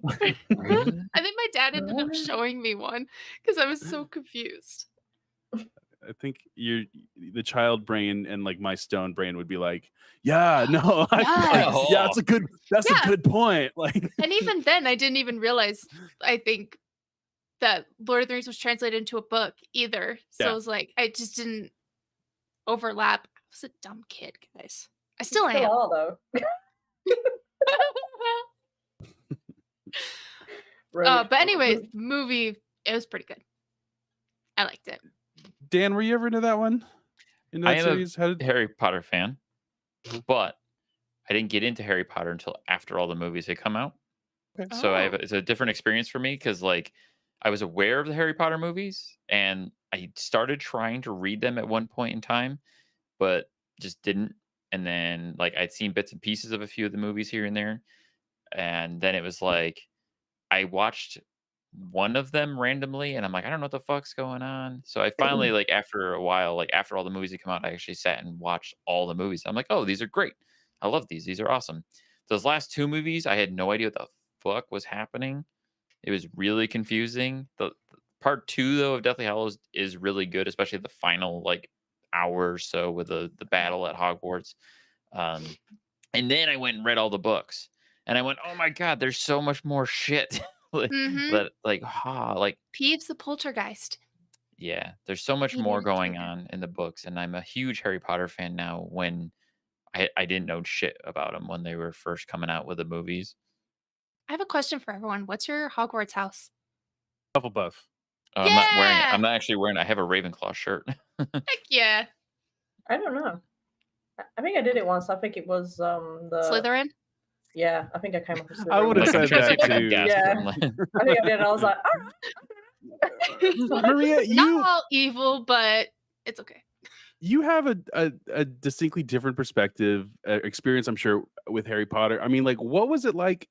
I think my dad ended up showing me one because I was so confused. I think the child brain and like my stone brain would be like, yeah, no, Yes. that's a good Yeah. a good point. Like, And even then, I didn't even realize, I think, that Lord of the Rings was translated into a book either. So Yeah. it was like, I just didn't overlap. I was a dumb kid, guys. I still Still am. are, though. Rude. But anyways, the movie, it was pretty good. I liked it. Dan, were you ever into that one? In I that am series? How did a Harry Potter fan, but I didn't get into Harry Potter until after all the movies had come out. Okay. So Oh. it's a different experience for me because like I was aware of the Harry Potter movies and I started trying to read them at one point in time, but just didn't. And then like I'd seen bits and pieces of a few of the movies here and there, and then it was like I watched one of them randomly and I'm like, I don't know what the fuck's going on. So I finally, like, after a while, like after all the movies had come out, I actually sat and watched all the movies. I'm like, oh, these are great. I love these. These are awesome. Those last 2 movies, I had no idea what the fuck was happening. It was really confusing. The part 2 though of Deathly Hallows is really good, especially the final like hour or so with the battle at Hogwarts. And then I went and read all the books. And I went, oh my god, there's so much more shit. Mhm. like Peeves the Poltergeist. yeah, there's so much He more didn't do going that. on in the books, and I'm a huge Harry Potter fan now. When I didn't know shit about them when they were first coming out with the movies. I have a question for everyone. What's your Hogwarts house? Hufflepuff? I'm not wearing it. Yeah! I'm not actually wearing it. I have a Ravenclaw shirt. Heck yeah. I don't know. I think I did it once. I think it was the Slytherin? Yeah, I think I came up with Slytherin. I would have Like, I'm said trying to that see if I can too. guess, Yeah. but I'm like- I think I did, and I was like, Maria, Not all evil, but it's okay. you have a distinctly different perspective, experience, I'm sure, with Harry Potter. I mean, like, what was it like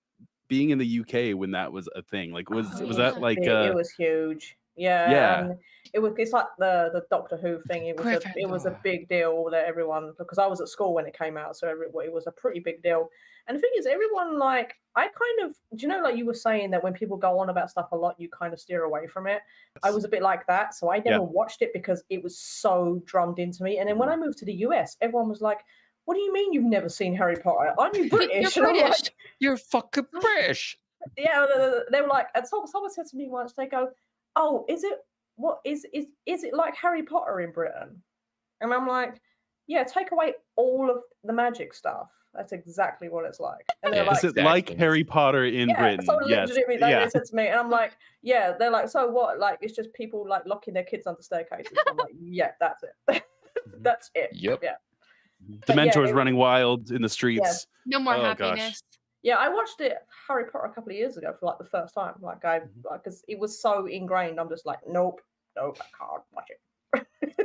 being in the UK when that was a thing? Like, was Oh, that yeah. like it was huge. Yeah, Yeah. it's like the Doctor Who thing. It was a Gryffindor. big deal that everyone, because I was at school when it came out, so it was a pretty big deal. And the thing is, everyone, like, I kind of, do you know, like you were saying that when people go on about stuff a lot, you kind of steer away from it. I was a bit like that, so I never watched it because it was so drummed into me. And then when I moved to the US, everyone was like, "What do you mean you've never seen Harry Potter? Aren't you British?" You're And I'm like, British. You're fucking British. yeah, they were like, and someone said to me once, they go, "Oh, is it like Harry Potter in Britain?" And I'm like, yeah, take away all of the magic stuff. That's exactly what it's like. And they're Yeah, like, Is it like exactly. Harry Potter in yeah, Britain? so Yes. literally Yeah. they said to me, and I'm like, yeah, they're like, so what? Like, it's just people like locking their kids under staircases. I'm like, yeah, that's it. That's it. Yep. Yeah. Dementors yeah, running wild in the streets. No more Oh, gosh. happiness. Yeah, I watched it Harry Potter a couple of years ago for like the first time. Like because it was so ingrained. I'm just like, nope, I can't watch it.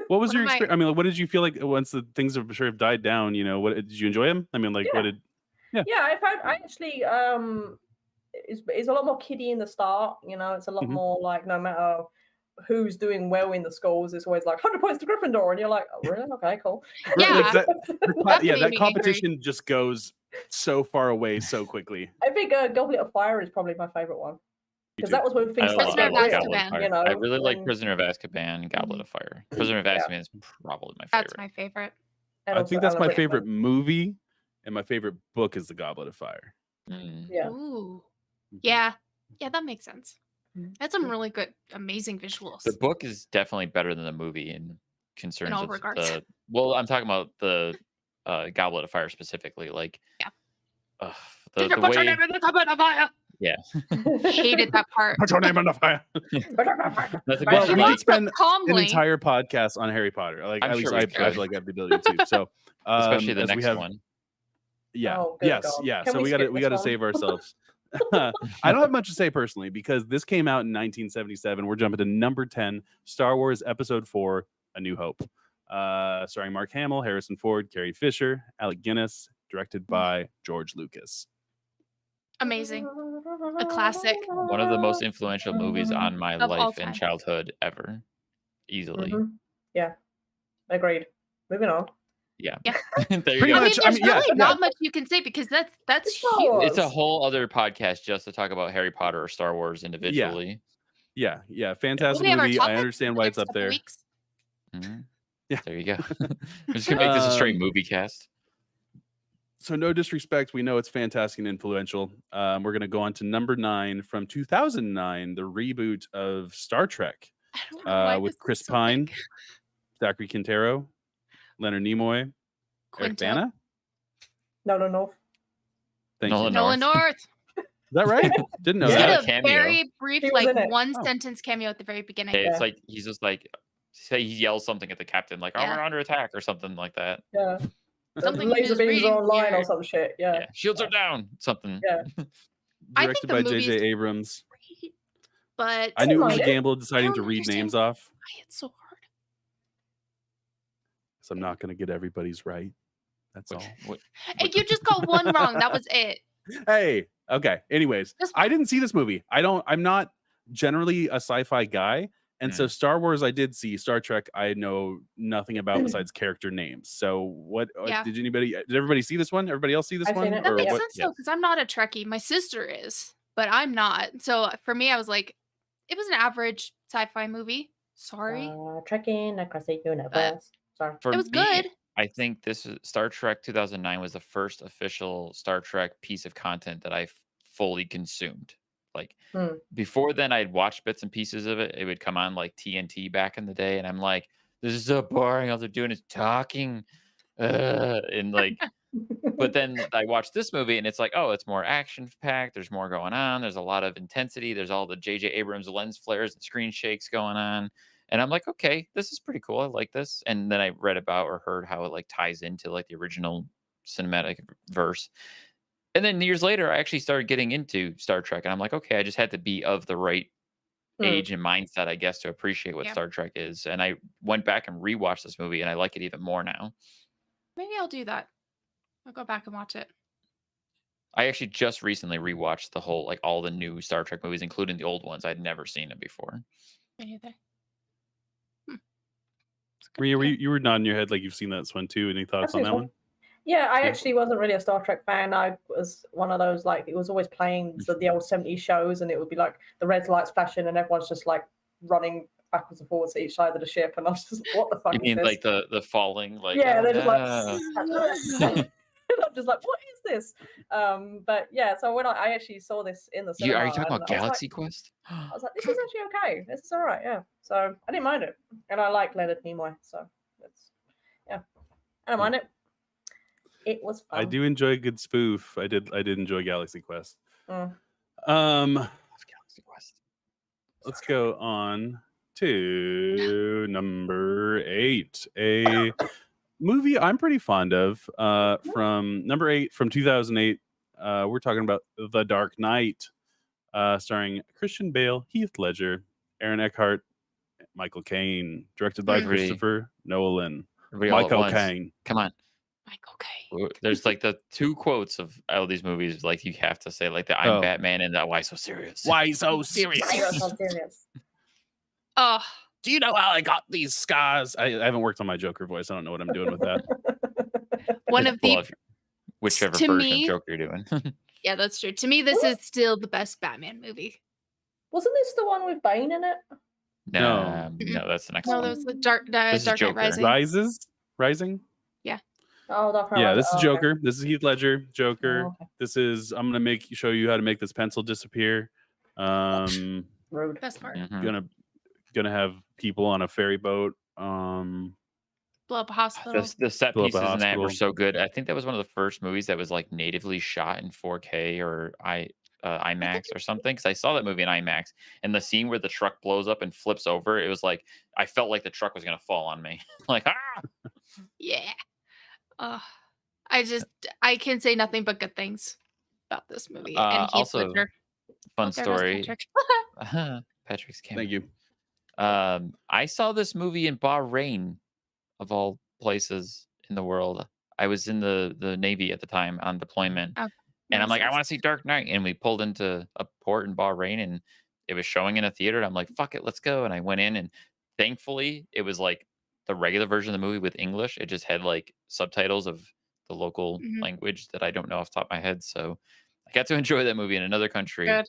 What was One your of my- experience? I mean, like, what did you feel like once the things have sure have died down? You know, what did you enjoy them? I mean, like, what did? Yeah, I actually it's a lot more kiddie in the start. You know, it's a lot more like no matter who's doing well in the schools, it's always like 100 points to Gryffindor, and you're like, oh, really? Okay, cool. Yeah. That, made that me competition just goes so far away so quickly. I think Goblet of Fire is probably my favorite one because that was when things I started Prisoner getting of real. Azkaban. You know, I really like and- Prisoner of Azkaban, Goblet of Fire. Prisoner of Azkaban is probably my favorite. That's my favorite. and I also think that's Alan my Rickman. favorite movie, and my favorite book is The Goblet of Fire. Mm. Yeah. Ooh. Yeah. Yeah, that makes sense. That's some really good, amazing visuals. The book is definitely better than the movie in concerns all of regards. well, I'm talking about the Goblet of Fire specifically. Like, Yeah. The Put your way, name in the Goblet of Fire. yeah. Hated that part. Put your name on the fire. Nothing Well, better we than, could like, spend an calmly. entire podcast on Harry Potter. Like, I'm at least sure we I could. feel like I have the ability to. So, especially the as we next have, one. yeah, Oh, good yes, God. yeah. Can So we we got to skip we this got to one? save ourselves. I don't have much to say personally because this came out in 1977. We're jumping to number 10, Star Wars Episode 4: A New Hope, starring Mark Hamill, Harrison Ford, Carrie Fisher, Alec Guinness, directed by George Lucas. Amazing. A classic. One of the most influential movies on my Of all life time. and childhood ever. Easily. Yeah, agreed. Moving on. Yeah. Yeah. There you Pretty go. I mean, much. there's yeah, really not much you can say because that's Star huge. Wars. It's a whole other podcast just to talk about Harry Potter or Star Wars individually. yeah. Will Fantastic we have our movie. I topic understand for why the it's next up couple there. weeks? Mhm. Yeah. There you go. We're just gonna make this a straight movie cast. So no disrespect, we know it's fantastic and influential. We're going to go on to number 9 from 2009, the reboot of Star Trek, I don't know why with this is Chris so Pine, big. Zachary Quintero, Leonard Nimoy, Eric Quinto. Bana. No. Thank you. Nolan Nolan North. Is that right? Didn't know He's He got that. did a a cameo. very brief, He was like in it. one Oh. sentence cameo at the very beginning. It's Yeah. like he's just like say he yells something at the captain, like, "Oh, Yeah. we're under attack" or something like that. Yeah. The Something laser is beams reading are online or here. some shit. Yeah. Yeah. Shields are down. Something. Yeah. I think Directed the by movie's J.J. Abrams. great, but I knew it was mind a it. gamble deciding I to don't read understand names off, why it's so hard. so I'm not going to get everybody's right. That's all. And you just got one wrong. That was it. Hey, okay. Anyways, Just- I didn't see this movie. I'm not generally a sci-fi guy, and so Star Wars I did see. Star Trek I know nothing about besides character names. So what Yeah. did everybody see this one? Everybody else see this I've one? seen it. That Or makes what? sense Yeah. though, because I'm not a Trekkie. My sister is, but I'm not. So for me, I was like, it was an average sci-fi movie. Sorry. Trekking across the universe. Sorry. For It was me, good. I think this is Star Trek 2009 was the first official Star Trek piece of content that I fully consumed. Like before then, I'd watched bits and pieces of it. It would come on like TNT back in the day, and I'm like, "This is so boring. All they're doing is talking," and like. But then I watched this movie, and it's like, oh, it's more action packed. There's more going on. There's a lot of intensity. There's all the J.J. Abrams lens flares and screen shakes going on. And I'm like, okay, this is pretty cool. I like this. And then I read about or heard how it like ties into like the original cinematic verse. And then years later, I actually started getting into Star Trek. And I'm like, okay, I just had to be of the right age and mindset, I guess, to appreciate what Star Trek is. And I went back and rewatched this movie, and I like it even more now. Maybe I'll do that. I'll go back and watch it. I actually just recently rewatched the whole, like all the new Star Trek movies, including the old ones. I'd never seen it before. Me neither. You were nodding your head like you've seen that one too. Any thoughts on that one? Yeah, I actually wasn't really a Star Trek fan. I was one of those, like, it was always playing the old 70s shows, and it would be like the red lights flashing and everyone's just like running backwards and forwards to each side of the ship, and I was just, what the fuck You is mean this? like the falling? Like, yeah, they're just like, yeah. and I'm just like, what is this? But yeah, so when I actually saw this in the cinema, Are you talking and about I was Galaxy like, Quest? I was like, this is actually okay. This is all right, yeah. So I didn't mind it, and I like Leonard Nimoy, so it's I don't mind it. It was fun. I do enjoy a good spoof. I did enjoy Galaxy Quest. Mm. Galaxy Quest. Let's go on to number 8. A movie I'm pretty fond of. From number 8 from 2008. We're talking about The Dark Knight, starring Christian Bale, Heath Ledger, Aaron Eckhart, Michael Caine, directed by Christopher Nolan. Michael Caine. Come on. Michael Caine. There's like the 2 quotes of all these movies, like you have to say, like the I'm Batman and that Why So Serious. Why so serious? Why so serious? Oh, Do you know how I got these scars? I haven't worked on my Joker voice. I don't know what I'm doing with that. one of the whichever to version me- of Joker you're doing. yeah, that's true. To me, this is still the best Batman movie. Wasn't this the one with Bane in it? No, that's the next No, one. there was the Dark This is Knight Joker. Rising. Rising? Oh, Dark Knight Yeah, Rises. this is Oh, okay. Joker. This is Heath Ledger, Joker. Oh, okay. This is I'm gonna show you how to make this pencil disappear. Rude. Best part. Mhm. Gonna have people on a ferry boat. Blow up a hospital. The set Blow up a pieces in that were hospital. so good. I think that was one of the first movies that was like natively shot in 4K or IMAX or something. Because I saw that movie in IMAX, and the scene where the truck blows up and flips over, it was like I felt like the truck was gonna fall on me. Like Yeah. I can say nothing but good things about this movie. And Heath also, Ledger. fun There goes story. Patrick. Patrick's camera. Thank you. I saw this movie in Bahrain, of all places in the world. I was in the Navy at the time on deployment, Oh, and I'm makes like, I sense. want to see Dark Knight, and we pulled into a port in Bahrain, and it was showing in a theater. And I'm like, fuck it, let's go. And I went in, and thankfully, it was like the regular version of the movie with English. It just had like subtitles of the local Mhm. language that I don't know off the top of my head. So I got to enjoy that movie in another country. Good.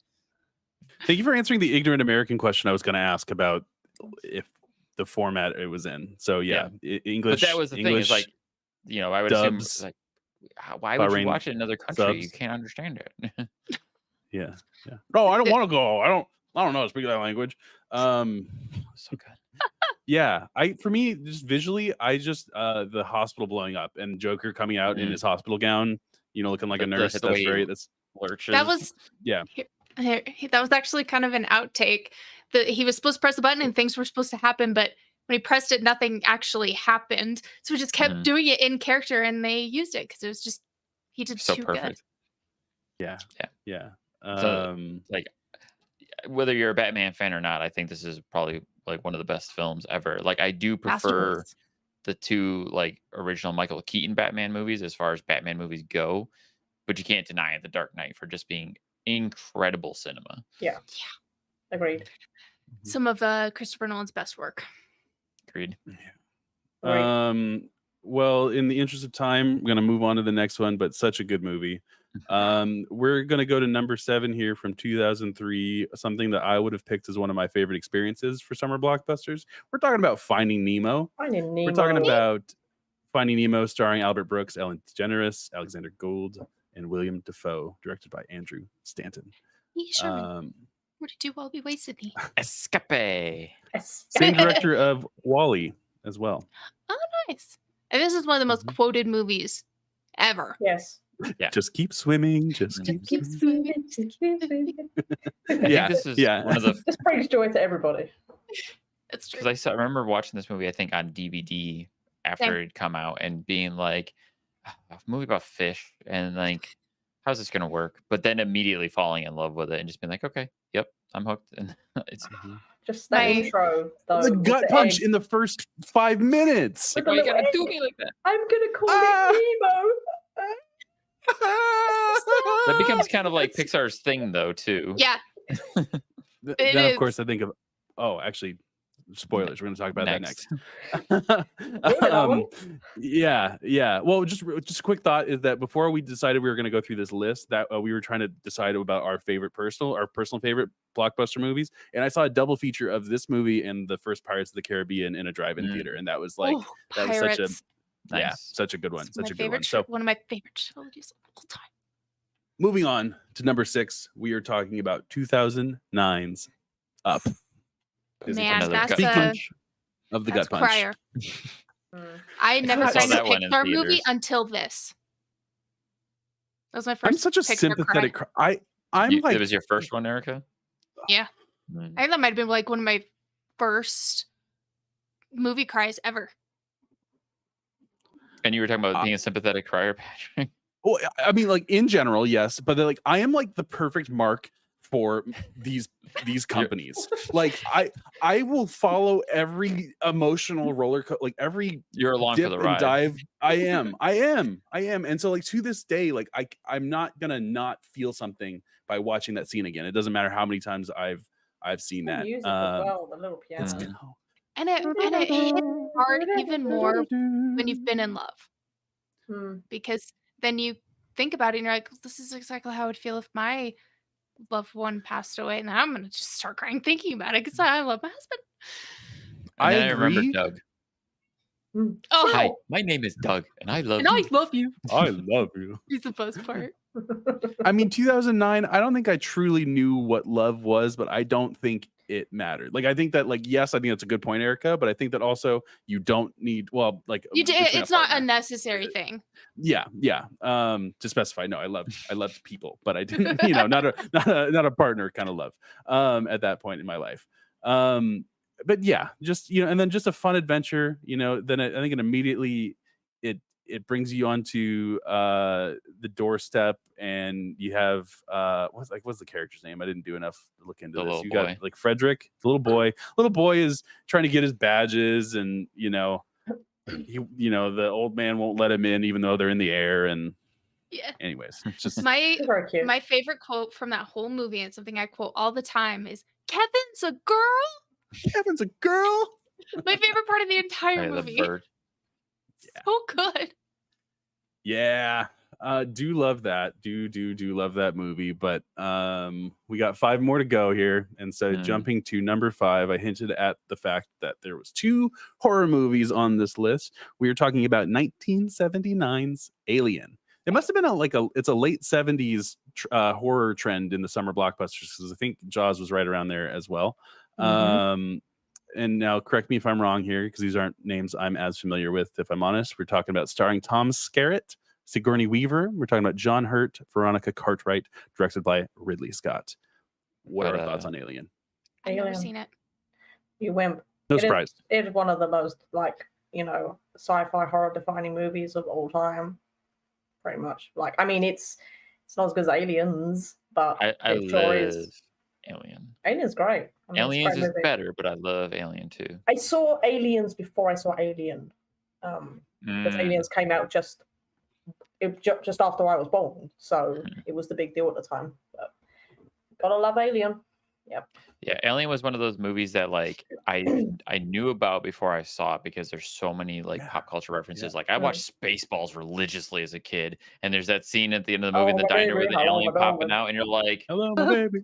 Thank you for answering the ignorant American question I was gonna ask about if the format it was in. So English. But that was the thing. Is like, I would dubs, assume like, why would you Bahrain watch it in another country? You subs. can't understand it. Yeah. No, I don't want to go. I don't know how to speak that language. So good. Yeah, for me, just visually, the hospital blowing up and Joker coming out in his hospital gown, looking like a nurse. The way he That's lurches. That was that was actually kind of an outtake. He was supposed to press the button and things were supposed to happen, but when he pressed it, nothing actually happened. So he just kept doing it in character, and they used it because it was just he did so too perfect. Yeah. So, like, whether you're a Batman fan or not, I think this is probably like one of the best films ever. Like, I do prefer Masterpiece. the 2 like original Michael Keaton Batman movies as far as Batman movies go, but you can't deny The Dark Knight for just being incredible cinema. Yeah. Agreed. Some of Christopher Nolan's best work. Agreed. Agreed. Well, in the interest of time, I'm gonna move on to the next one, but such a good movie. We're gonna go to number 7 here from 2003, something that I would have picked as one of my favorite experiences for Summer Blockbusters. We're talking about Finding Nemo. Finding Nemo. We're talking about Finding Nemo, starring Albert Brooks, Ellen DeGeneres, Alexander Gould, and William Dafoe, directed by Andrew Stanton. Sherman, what did you while we wasted me? Escape. Same director of Wall-E as well. Oh, nice. And this is one of the most quoted movies ever. Yes. Yeah. Just keep swimming. Just keep swimming. I think this is one of the Just praise joy to everybody. That's true. because I remember watching this movie, I think on DVD after it'd come out and being like, a movie about fish and like, how's this gonna work? But then immediately falling in love with it and just being like, okay, yep, I'm hooked. And it's Just that intro, though. The with gut the punch egg. in the first 5 minutes. With why the you little gotta do egg. me like that? I'm gonna call it Nemo. That becomes kind of like Pixar's thing, though, too. Yeah. Then, It of is. course, I think of. Oh, actually, spoilers. We're going to talk about Next. that next. Yeah. Well, just a quick thought is that before we decided we were going to go through this list, that we were trying to decide about our personal favorite blockbuster movies, and I saw a double feature of this movie and the first Pirates of the Caribbean in a drive-in theater, and that was like that was such a Pirates. such a good one, It's such my a good favorite one. So one of my favorite trilogies of all time. moving on to number 6, we are talking about 2009's Up. Man, another that's gut a punch. Of the that's gut punch. crier. I never I saw saw a that one in Pixar movie theaters. until this. That was my first. I'm such a Pixar sympathetic. cry. I'm That like, was your first one, Erica? Yeah, Mm. I think that might have been like one of my first movie cries ever. And you were talking about being a sympathetic crier, Patrick. well, I mean, like in general, yes, but like I am like the perfect mark for these companies. Like I will follow every emotional roller coaster, like every You're along for dip the and ride. dive. I am. And so like to this day, like I'm not gonna not feel something by watching that scene again. It doesn't matter how many times I've seen The that. music as well, the little piano. It's And it hits hard even more when you've been in love. Because then you think about it and you're like, this is exactly how I would feel if my loved one passed away. And I'm going to just start crying thinking about it because I love my husband. And then I agree. remember Doug. Oh, Hi, my name is Doug, and I love and you. I love you. I love you. He's the best part. I mean, 2009, I don't think I truly knew what love was, but I don't think it mattered. Like, I think that, like, yes, I think that's a good point, Erica, but I think that also you don't need, well, like, It's not a necessary thing. Yeah. To specify, no, I loved people, but I didn't, not a partner kind of love at that point in my life. But yeah, just, and then just a fun adventure, then I think it immediately, it brings you onto the doorstep, and you have what's the character's name? I didn't do enough to look into this. You got like Frederick, the little boy. Little boy is trying to get his badges, and the old man won't let him in, even though they're in the air. And yeah. Anyways, just my favorite quote from that whole movie, and something I quote all the time, is "Kevin's a girl." Kevin's a girl. My favorite part of the entire movie. The bird. Yeah. So good. Yeah. Do love that. Do love that movie. But we got 5 more to go here. And so jumping to number 5, I hinted at the fact that there was 2 horror movies on this list. We were talking about 1979's Alien. It must have been it's a late 70s horror trend in the summer blockbusters, because I think Jaws was right around there as well. And now correct me if I'm wrong here, because these aren't names I'm as familiar with, if I'm honest. We're talking about starring Tom Skerritt, Sigourney Weaver. We're talking about John Hurt, Veronica Cartwright, directed by Ridley Scott. What are our thoughts on Alien? I've never seen it. You wimp. No surprise. It is one of the most, sci-fi horror defining movies of all time. Pretty much. I mean, it's not as good as Aliens, but I love Alien. Alien's great. I mean, Aliens is better, but I love Alien too. I saw Aliens before I saw Alien, because Aliens came out just after I was born, so it was the big deal at the time. But gotta love Alien. Yep. Yeah, Alien was one of those movies that I knew about before I saw it, because there's so many pop culture references. Yeah. I watched Spaceballs religiously as a kid, and there's that scene at the end of the movie in the diner with the alien popping out, and you're like, "Hello, my baby."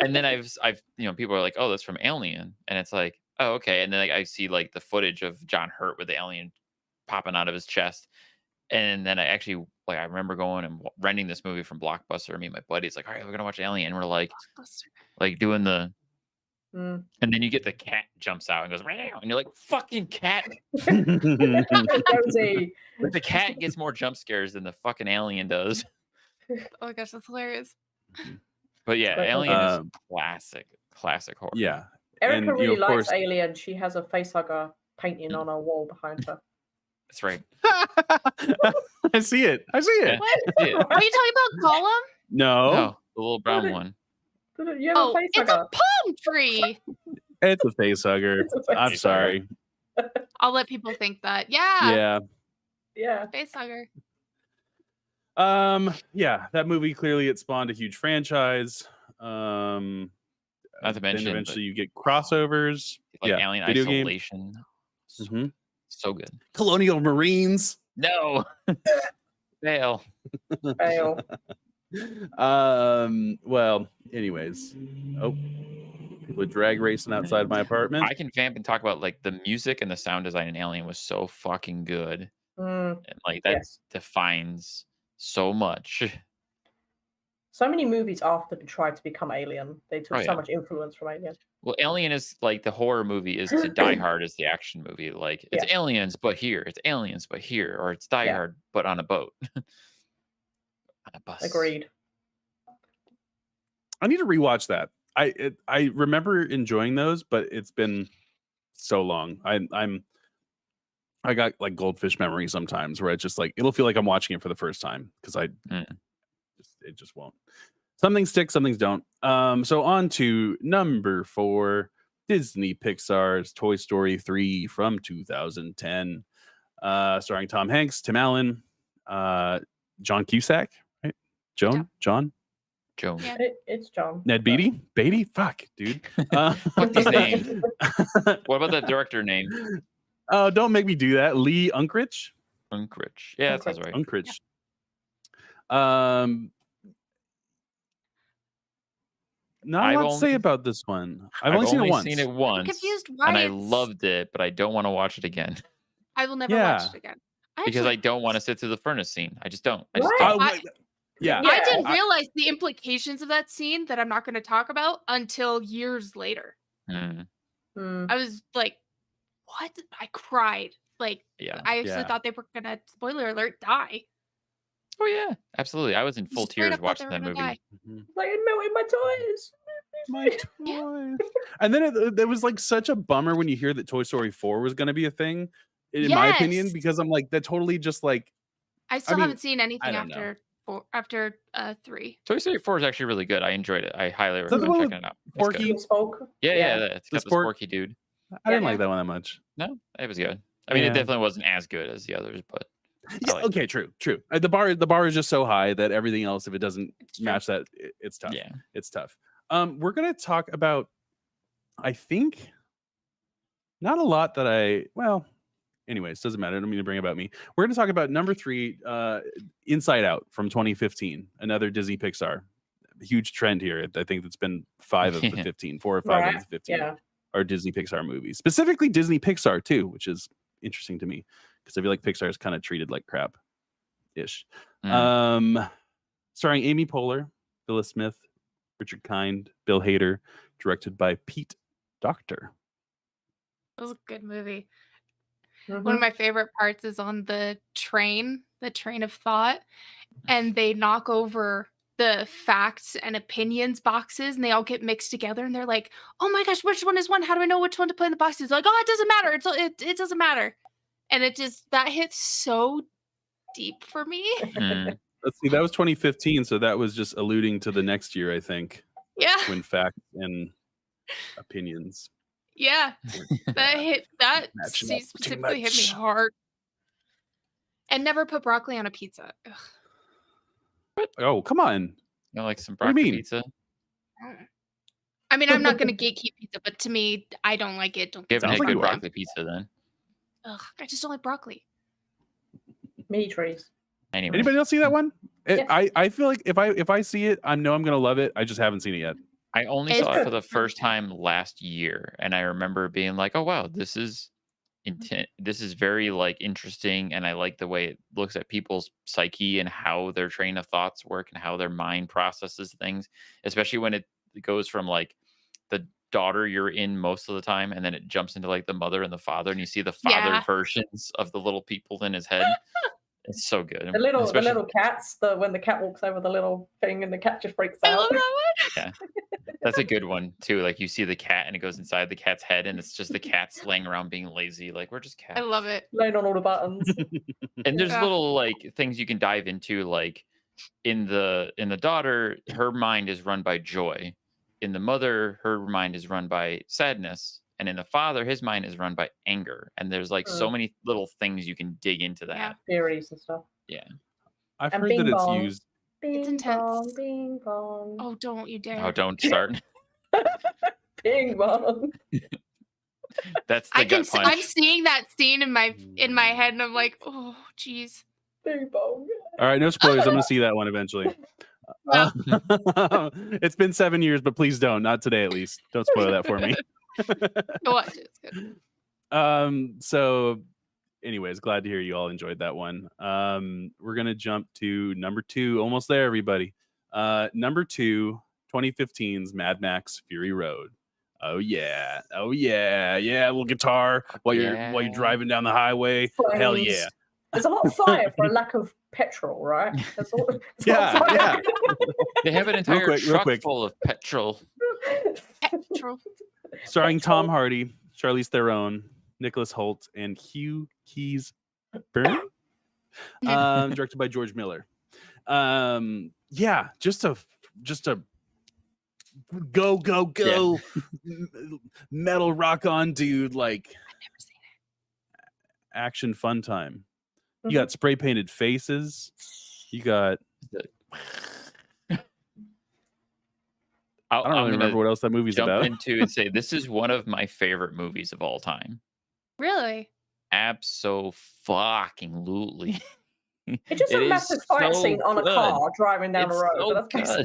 And then I've people are like, "Oh, that's from Alien," and it's like, "Oh, okay." And then I see the footage of John Hurt with the alien popping out of his chest, and then I actually I remember going and renting this movie from Blockbuster. Me and my buddies like, "All right, we're gonna watch Alien," and we're doing the, and then you get the cat jumps out and goes, "Meow," and you're like, "Fucking cat!" The cat gets more jump scares than the fucking alien does. Oh my gosh, that's hilarious. But yeah, Alien is classic horror. Yeah. Erica really likes Alien. She has a facehugger painting on her wall behind her. That's right. I see it. What? Are you talking about Gollum? No, the little brown one. You have a facehugger. It's a palm tree. It's a facehugger. I'm sorry. I'll let people think that. Yeah. Facehugger. Yeah, that movie clearly it spawned a huge franchise. Not to mention, eventually you get crossovers. Alien video Isolation. Game. So good. Colonial Marines. No. Fail. Well, anyways. Oh, people are drag racing outside my apartment. I can vamp and talk about the music and the sound design in Alien was so fucking good. And that defines so much. So many movies after tried to become Alien. They took so much influence from Alien. Well, Alien is like the horror movie is to Die Hard is the action movie. Like it's aliens, but here. It's aliens, but here. Or it's Die Hard, but on a boat. On a bus. Agreed. I need to rewatch that. I remember enjoying those, but it's been so long. I got like goldfish memory sometimes where it's just like it'll feel like I'm watching it for the first time because it just won't. Some things stick, some things don't. So on to number 4, Disney Pixar's Toy Story 3 from 2010, starring Tom Hanks, Tim Allen, John Cusack, right? John. Yeah. It's John. Ned Beatty? Fuck, dude. What's his name? What about the director name? Don't make me do that. Lee Unkrich. Yeah, that sounds right. Unkrich. Not a lot to say about this one. I've only seen it once. I'm confused why and I loved it, but I don't want to watch it again. I will never watch it again. Because I don't want to sit through the furnace scene. I just don't. I didn't realize the implications of that scene that I'm not going to talk about until years later. I was like, what? I cried. Like, I actually thought they were going to, spoiler alert, die. Oh, yeah. Absolutely. I was in full tears watching that movie. Like, melting my toys. My toys. And then it was like such a bummer when you hear that Toy Story 4 was going to be a thing, in my opinion, because I'm like, that totally just like. I haven't seen anything after 3. Toy Story 4 is actually really good. I enjoyed it. I highly recommend checking it out. Porky? Yeah. It's got the Sporky dude. I didn't like that one that much. No, it was good. I mean, it definitely wasn't as good as the others, but. Okay, true. The bar is just so high that everything else, if it doesn't match that, it's tough. Yeah, it's tough. We're gonna talk about, I think, not a lot that anyways, doesn't matter. I don't mean to bring about me. We're gonna talk about number 3, Inside Out from 2015, another Disney Pixar. Huge trend here. I think it's been 5 of the 15, 4 or 5 of the 15 are Disney Pixar movies, specifically Disney Pixar too, which is interesting to me. Because I feel like Pixar is kind of treated like crap ish. Starring Amy Poehler, Phyllis Smith, Richard Kind, Bill Hader, directed by Pete Docter. It was a good movie. One of my favorite parts is on the train of thought, and they knock over the facts and opinions boxes, and they all get mixed together, and they're like, oh my gosh, which one is one? How do I know which one to put in the boxes? Like, oh, it doesn't matter. It doesn't matter. And that hit so deep for me. Let's see, that was 2015, so that was just alluding to the next year, I think. Yeah. When facts and opinions. Yeah. That scene specifically hit me hard. And never put broccoli on a pizza. Ugh. What? Oh, come on. You know, like some broccoli pizza? I mean, I'm not going to gatekeep pizza, but to me, I don't like it. Don't get broccoli pizza then. Ugh, I just don't like broccoli. Me trees. Anyway. Anybody else see that one? I feel like if I see it, I know I'm gonna love it. I just haven't seen it yet. I only saw it for the first time last year, and I remember being like, "Oh wow, this is very like interesting," and I like the way it looks at people's psyche and how their train of thoughts work and how their mind processes things, especially when it goes from like the daughter you're in most of the time, and then it jumps into like the mother and the father, and you see the father versions of the little people in his head. It's so good. The little cats. When the cat walks over the little thing and the cat just breaks out. I love that one. Yeah, that's a good one too. Like you see the cat and it goes inside the cat's head, and it's just the cats laying around being lazy. Like we're just cats. I love it. Laying on all the buttons. And there's little like things you can dive into. Like in the daughter, her mind is run by joy. In the mother, her mind is run by sadness. And in the father, his mind is run by anger. And there's like so many little things you can dig into that. Yeah, theories and stuff. Yeah. I've heard that it's used. It's intense. Bong, bing bong. Oh, don't you dare. Oh, don't start. Bing bong. That's the gut punch. I'm seeing that scene in my head, and I'm like, oh, geez. Bing bong. All right, no spoilers. I'm going to see that one eventually. It's been 7 years, but please don't. Not today, at least. Don't spoil that for me. Go watch it. It's good. So anyways, glad to hear you all enjoyed that one. We're gonna jump to number 2. Almost there, everybody. Number 2, 2015's Mad Max Fury Road. Oh yeah, yeah, little guitar while you're driving down the highway. Flames. Hell yeah. There's a lot of fire for a lack of petrol, right? There's a lot Yeah, of fire. yeah. They have an entire truck full of petrol. Starring Tom Hardy, Charlize Theron, Nicholas Hoult, and Hugh Keys-Byrne. Directed by George Miller. Yeah, just a go metal rock on dude, like I've never seen it. action fun time. You got spray painted faces. You got I don't really remember what else that movie's jump about. into and say this is one of my favorite movies of all time. Really? Absolutely. It's just a massive fight scene on a car driving down the road. So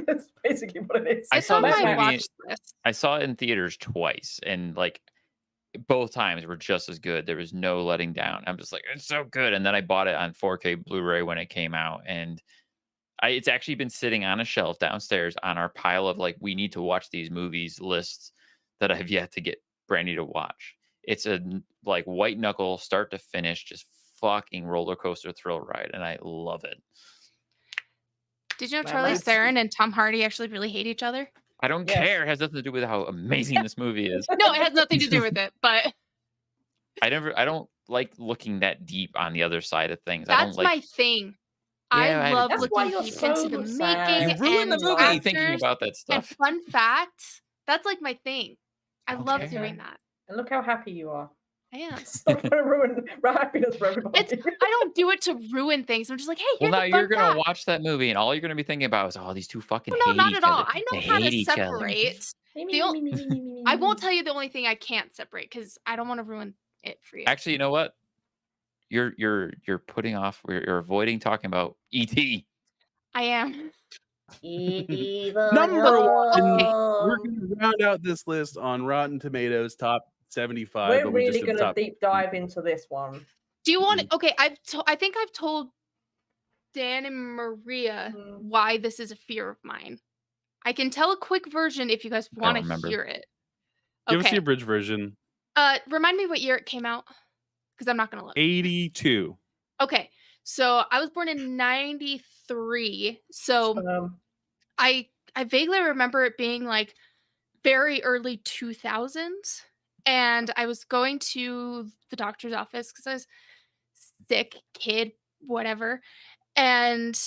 That's basically what it is. I saw it in theaters twice, and like both times were just as good. There was no letting down. I'm just like, it's so good. And then I bought it on 4K Blu-ray when it came out, and it's actually been sitting on a shelf downstairs on our pile of like we need to watch these movies lists that I've yet to get Brandy to watch. It's a like white knuckle start to finish, just fucking roller coaster thrill ride, and I love it. Did you know Charlize Theron and Tom Hardy actually really hate each other? I don't care. It has nothing to do with how amazing this movie is. No, it has nothing to do with it, but I don't like looking that deep on the other side of things. That's I don't like my thing. I love looking deep into the making. You ruin the movie actors thinking about that stuff. And fun facts. That's like my thing. I love doing that. And look how happy you are. I am. Stop trying to ruin happiness for everybody. I don't do it to ruin things. I'm just like, hey, here's well, now a fun you're gonna fact. watch that movie, and all you're gonna be thinking about is, oh, these two fucking No, hate not each at all. other. I know They how hate to each other. separate. I won't tell you the only thing I can't separate because I don't want to ruin it for you. Actually, you know what? You're putting off. You're avoiding talking about E.T. I am. Number one. We're gonna round out this list on Rotten Tomatoes top 75. We're really going to deep dive into this one. Do you want to? Okay, I think I've told Dan and Maria why this is a fear of mine. I can tell a quick version if you guys want to hear it. Give us the abridged version. Remind me what year it came out, because I'm not going to look. 82. Okay, so I was born in 93. So I vaguely remember it being like very early 2000s. And I was going to the doctor's office because I was sick, kid, whatever. And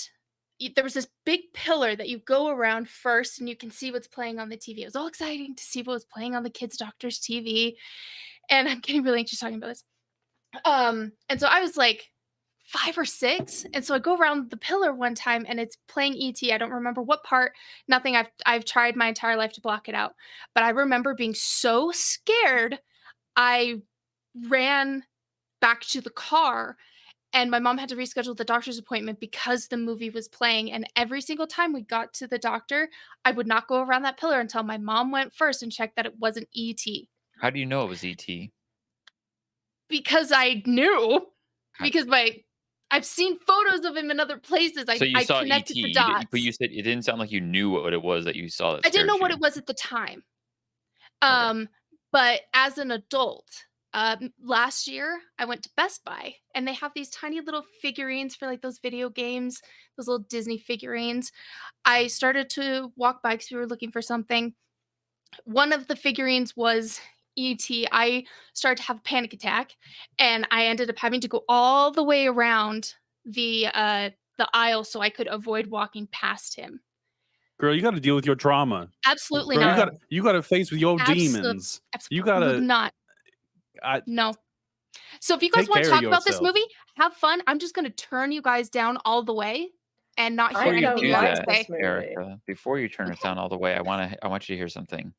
there was this big pillar that you go around first and you can see what's playing on the TV. It was all exciting to see what was playing on the kids' doctor's TV. And I'm getting really anxious talking about this. And so I was like 5 or 6. And so I go around the pillar one time and it's playing E.T. I don't remember what part, nothing. I've tried my entire life to block it out. But I remember being so scared, I ran back to the car and my mom had to reschedule the doctor's appointment because the movie was playing. And every single time we got to the doctor, I would not go around that pillar until my mom went first and checked that it wasn't E.T. How do you know it was E.T.? Because I knew. Because I've seen photos of him in other places. So you saw connected E.T., the dots. but you said it didn't sound like you knew what it was that you saw. I didn't know what it was at the time. But as an adult, last year I went to Best Buy and they have these tiny little figurines for like those video games, those little Disney figurines. I started to walk by because we were looking for something. One of the figurines was E.T. I started to have a panic attack and I ended up having to go all the way around the aisle so I could avoid walking past him. Girl, you got to deal with your trauma. Absolutely Girl, not. You got to face with your demons. Absolutely You got to not. No. So if you guys want to talk about this movie, have fun. I'm just going to turn you guys down all the way and not hear anything you have to say. Erica, before you turn us down all the way, I want you to hear something.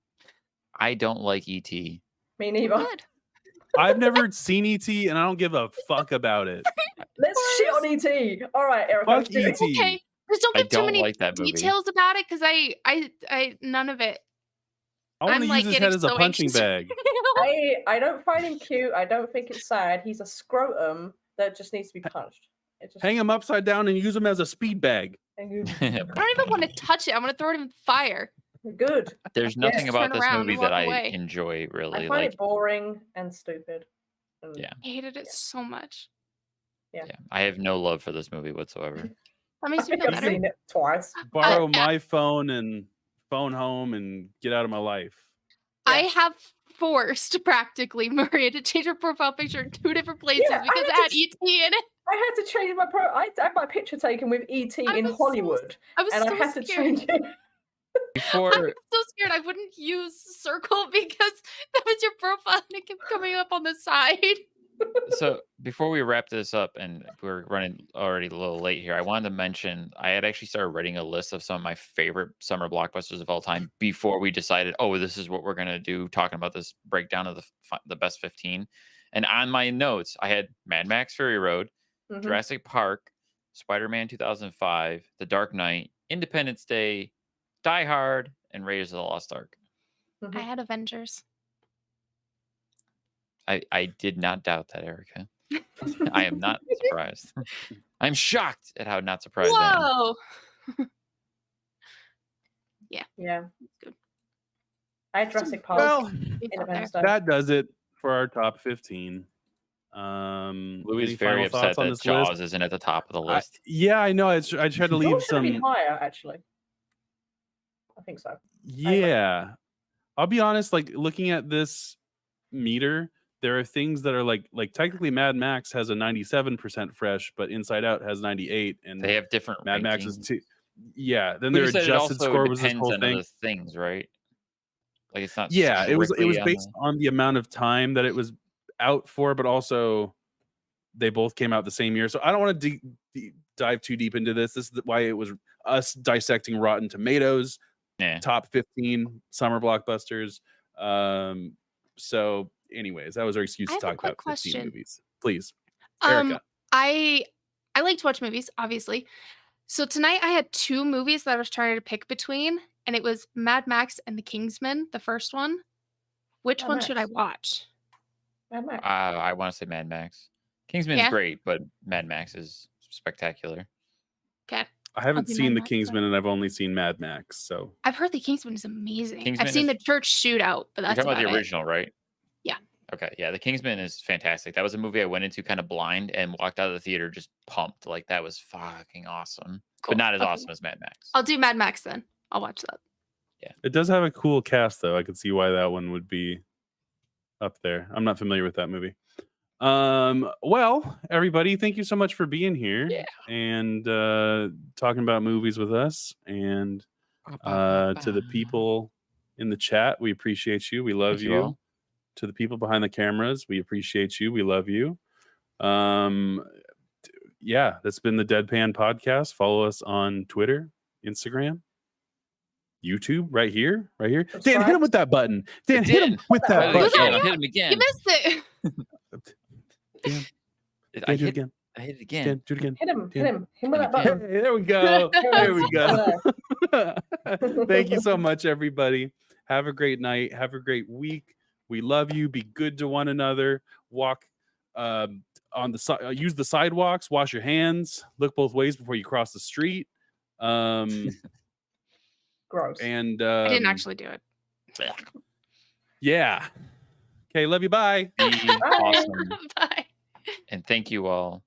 I don't like E.T. Me neither. Good. I've never seen E.T. and I don't give a fuck about it. Let's shit on E.T. All right, Erica. Fuck E.T. Okay. Just don't give too many like details about it because I none of it. I want to use his head as a punching bag. I don't find him cute. I don't think it's sad. He's a scrotum that just needs to be punched. Hang him upside down and use him as a speed bag. I don't even want to touch it. I want to throw it in the fire. Good. There's nothing Yes. about Turn this around movie and that walk I away. enjoy really. I find Like, it boring and stupid. And yeah, I hated it so much. Yeah. I have no love for this movie whatsoever. That I makes me think feel I've better. seen it twice. Borrow Uh, my phone and phone home and get out of my life. I Yeah. have forced practically Maria to change her profile picture in 2 different places Yeah, I because had it to had ET in it. I had to change my I had my picture taken with ET I in was so- Hollywood, I was and I so had to scared. change it. I Before was so scared I wouldn't use circle because that was your profile and it kept coming up on the side. So before we wrap this up, and we're running already a little late here, I wanted to mention I had actually started writing a list of some of my favorite summer blockbusters of all time before we decided, oh, this is what we're gonna do, talking about this breakdown of the best 15. And on my notes, I had Mad Max Fury Road, Mhm. Jurassic Park, Spider-Man 2005, The Dark Knight, Independence Day, Die Hard, and Raiders of the Lost Ark. Mhm. I had Avengers. I did not doubt that, Erica. I am not surprised. I'm shocked at how not surprised I am. Whoa! Yeah. Good. I had Jurassic Park. Well, It's up Independence there. Day. that does it for our top 15. Louis Any is very final upset thoughts on that this Jaws list? isn't at the top of the list. Yeah, I know. I tried to leave Yours should be some. higher, actually. I think so. Yeah, I'll be honest. Like looking at this meter, there are things that are like technically Mad Max has a 97% fresh, but Inside Out has 98, and They have different Mad Max is rankings. 2. Yeah, then But their you said it adjusted also score was this depends whole on thing. other things, right? Like it's not Yeah, it was strictly on based on the amount of time that it was out for, but also they both came out the same year. So I don't want to dive too deep into this. This is why it was us dissecting Rotten Tomatoes, Yeah. top 15 summer blockbusters. So anyways, that was our excuse I to have a talk quick about 15 question. movies. Please, Erica. I like to watch movies, obviously. So tonight I had 2 movies that I was trying to pick between, and it was Mad Max and The Kingsman, the first one. Which Mad one should I Max. watch? Mad Max. I want to say Mad Max. Kingsman's Yeah. great, but Mad Max is spectacular. Okay. I haven't do seen Mad The Max Kingsman, then. and I've only seen Mad Max. So I've heard The Kingsman is amazing. Kingsman I've seen is- the church shootout, but You're that's talking about about the it. original, right? Yeah. Okay, yeah, The Kingsman is fantastic. That was a movie I went into kind of blind and walked out of the theater just pumped. Like that was fucking awesome, Cool. but not as Okay. awesome as Mad Max. I'll do Mad Max then. I'll watch that. it does have a cool cast, though. I could see why that one would be up there. I'm not familiar with that movie. Well, everybody, thank you so much for being here and talking about movies with us. And to the people in the chat, we appreciate you. We love Thank you you. all. To the people behind the cameras, we appreciate you. We love you. Yeah, that's been the Deadpan Podcast. Follow us on Twitter, Instagram, YouTube, right here. Dan, hit Subscribe. him with that button. Dan, hit him did. with that Hit him Was that button. again. you? Hit him again. You missed it. Dan, I do it hit again. I hit it again. Dan, do it again. Hit him. Dan. Hit him. Hit him with that Hit him button. Hey, there we go. There we There. go. Thank you so much, everybody. Have a great night. Have a great week. We love you. Be good to one another. Walk on the side. Use the sidewalks. Wash your hands. Look both ways before you cross the street. Gross. And I didn't actually do it. yeah. Okay. Love you. Bye. Be awesome. Bye. And thank you all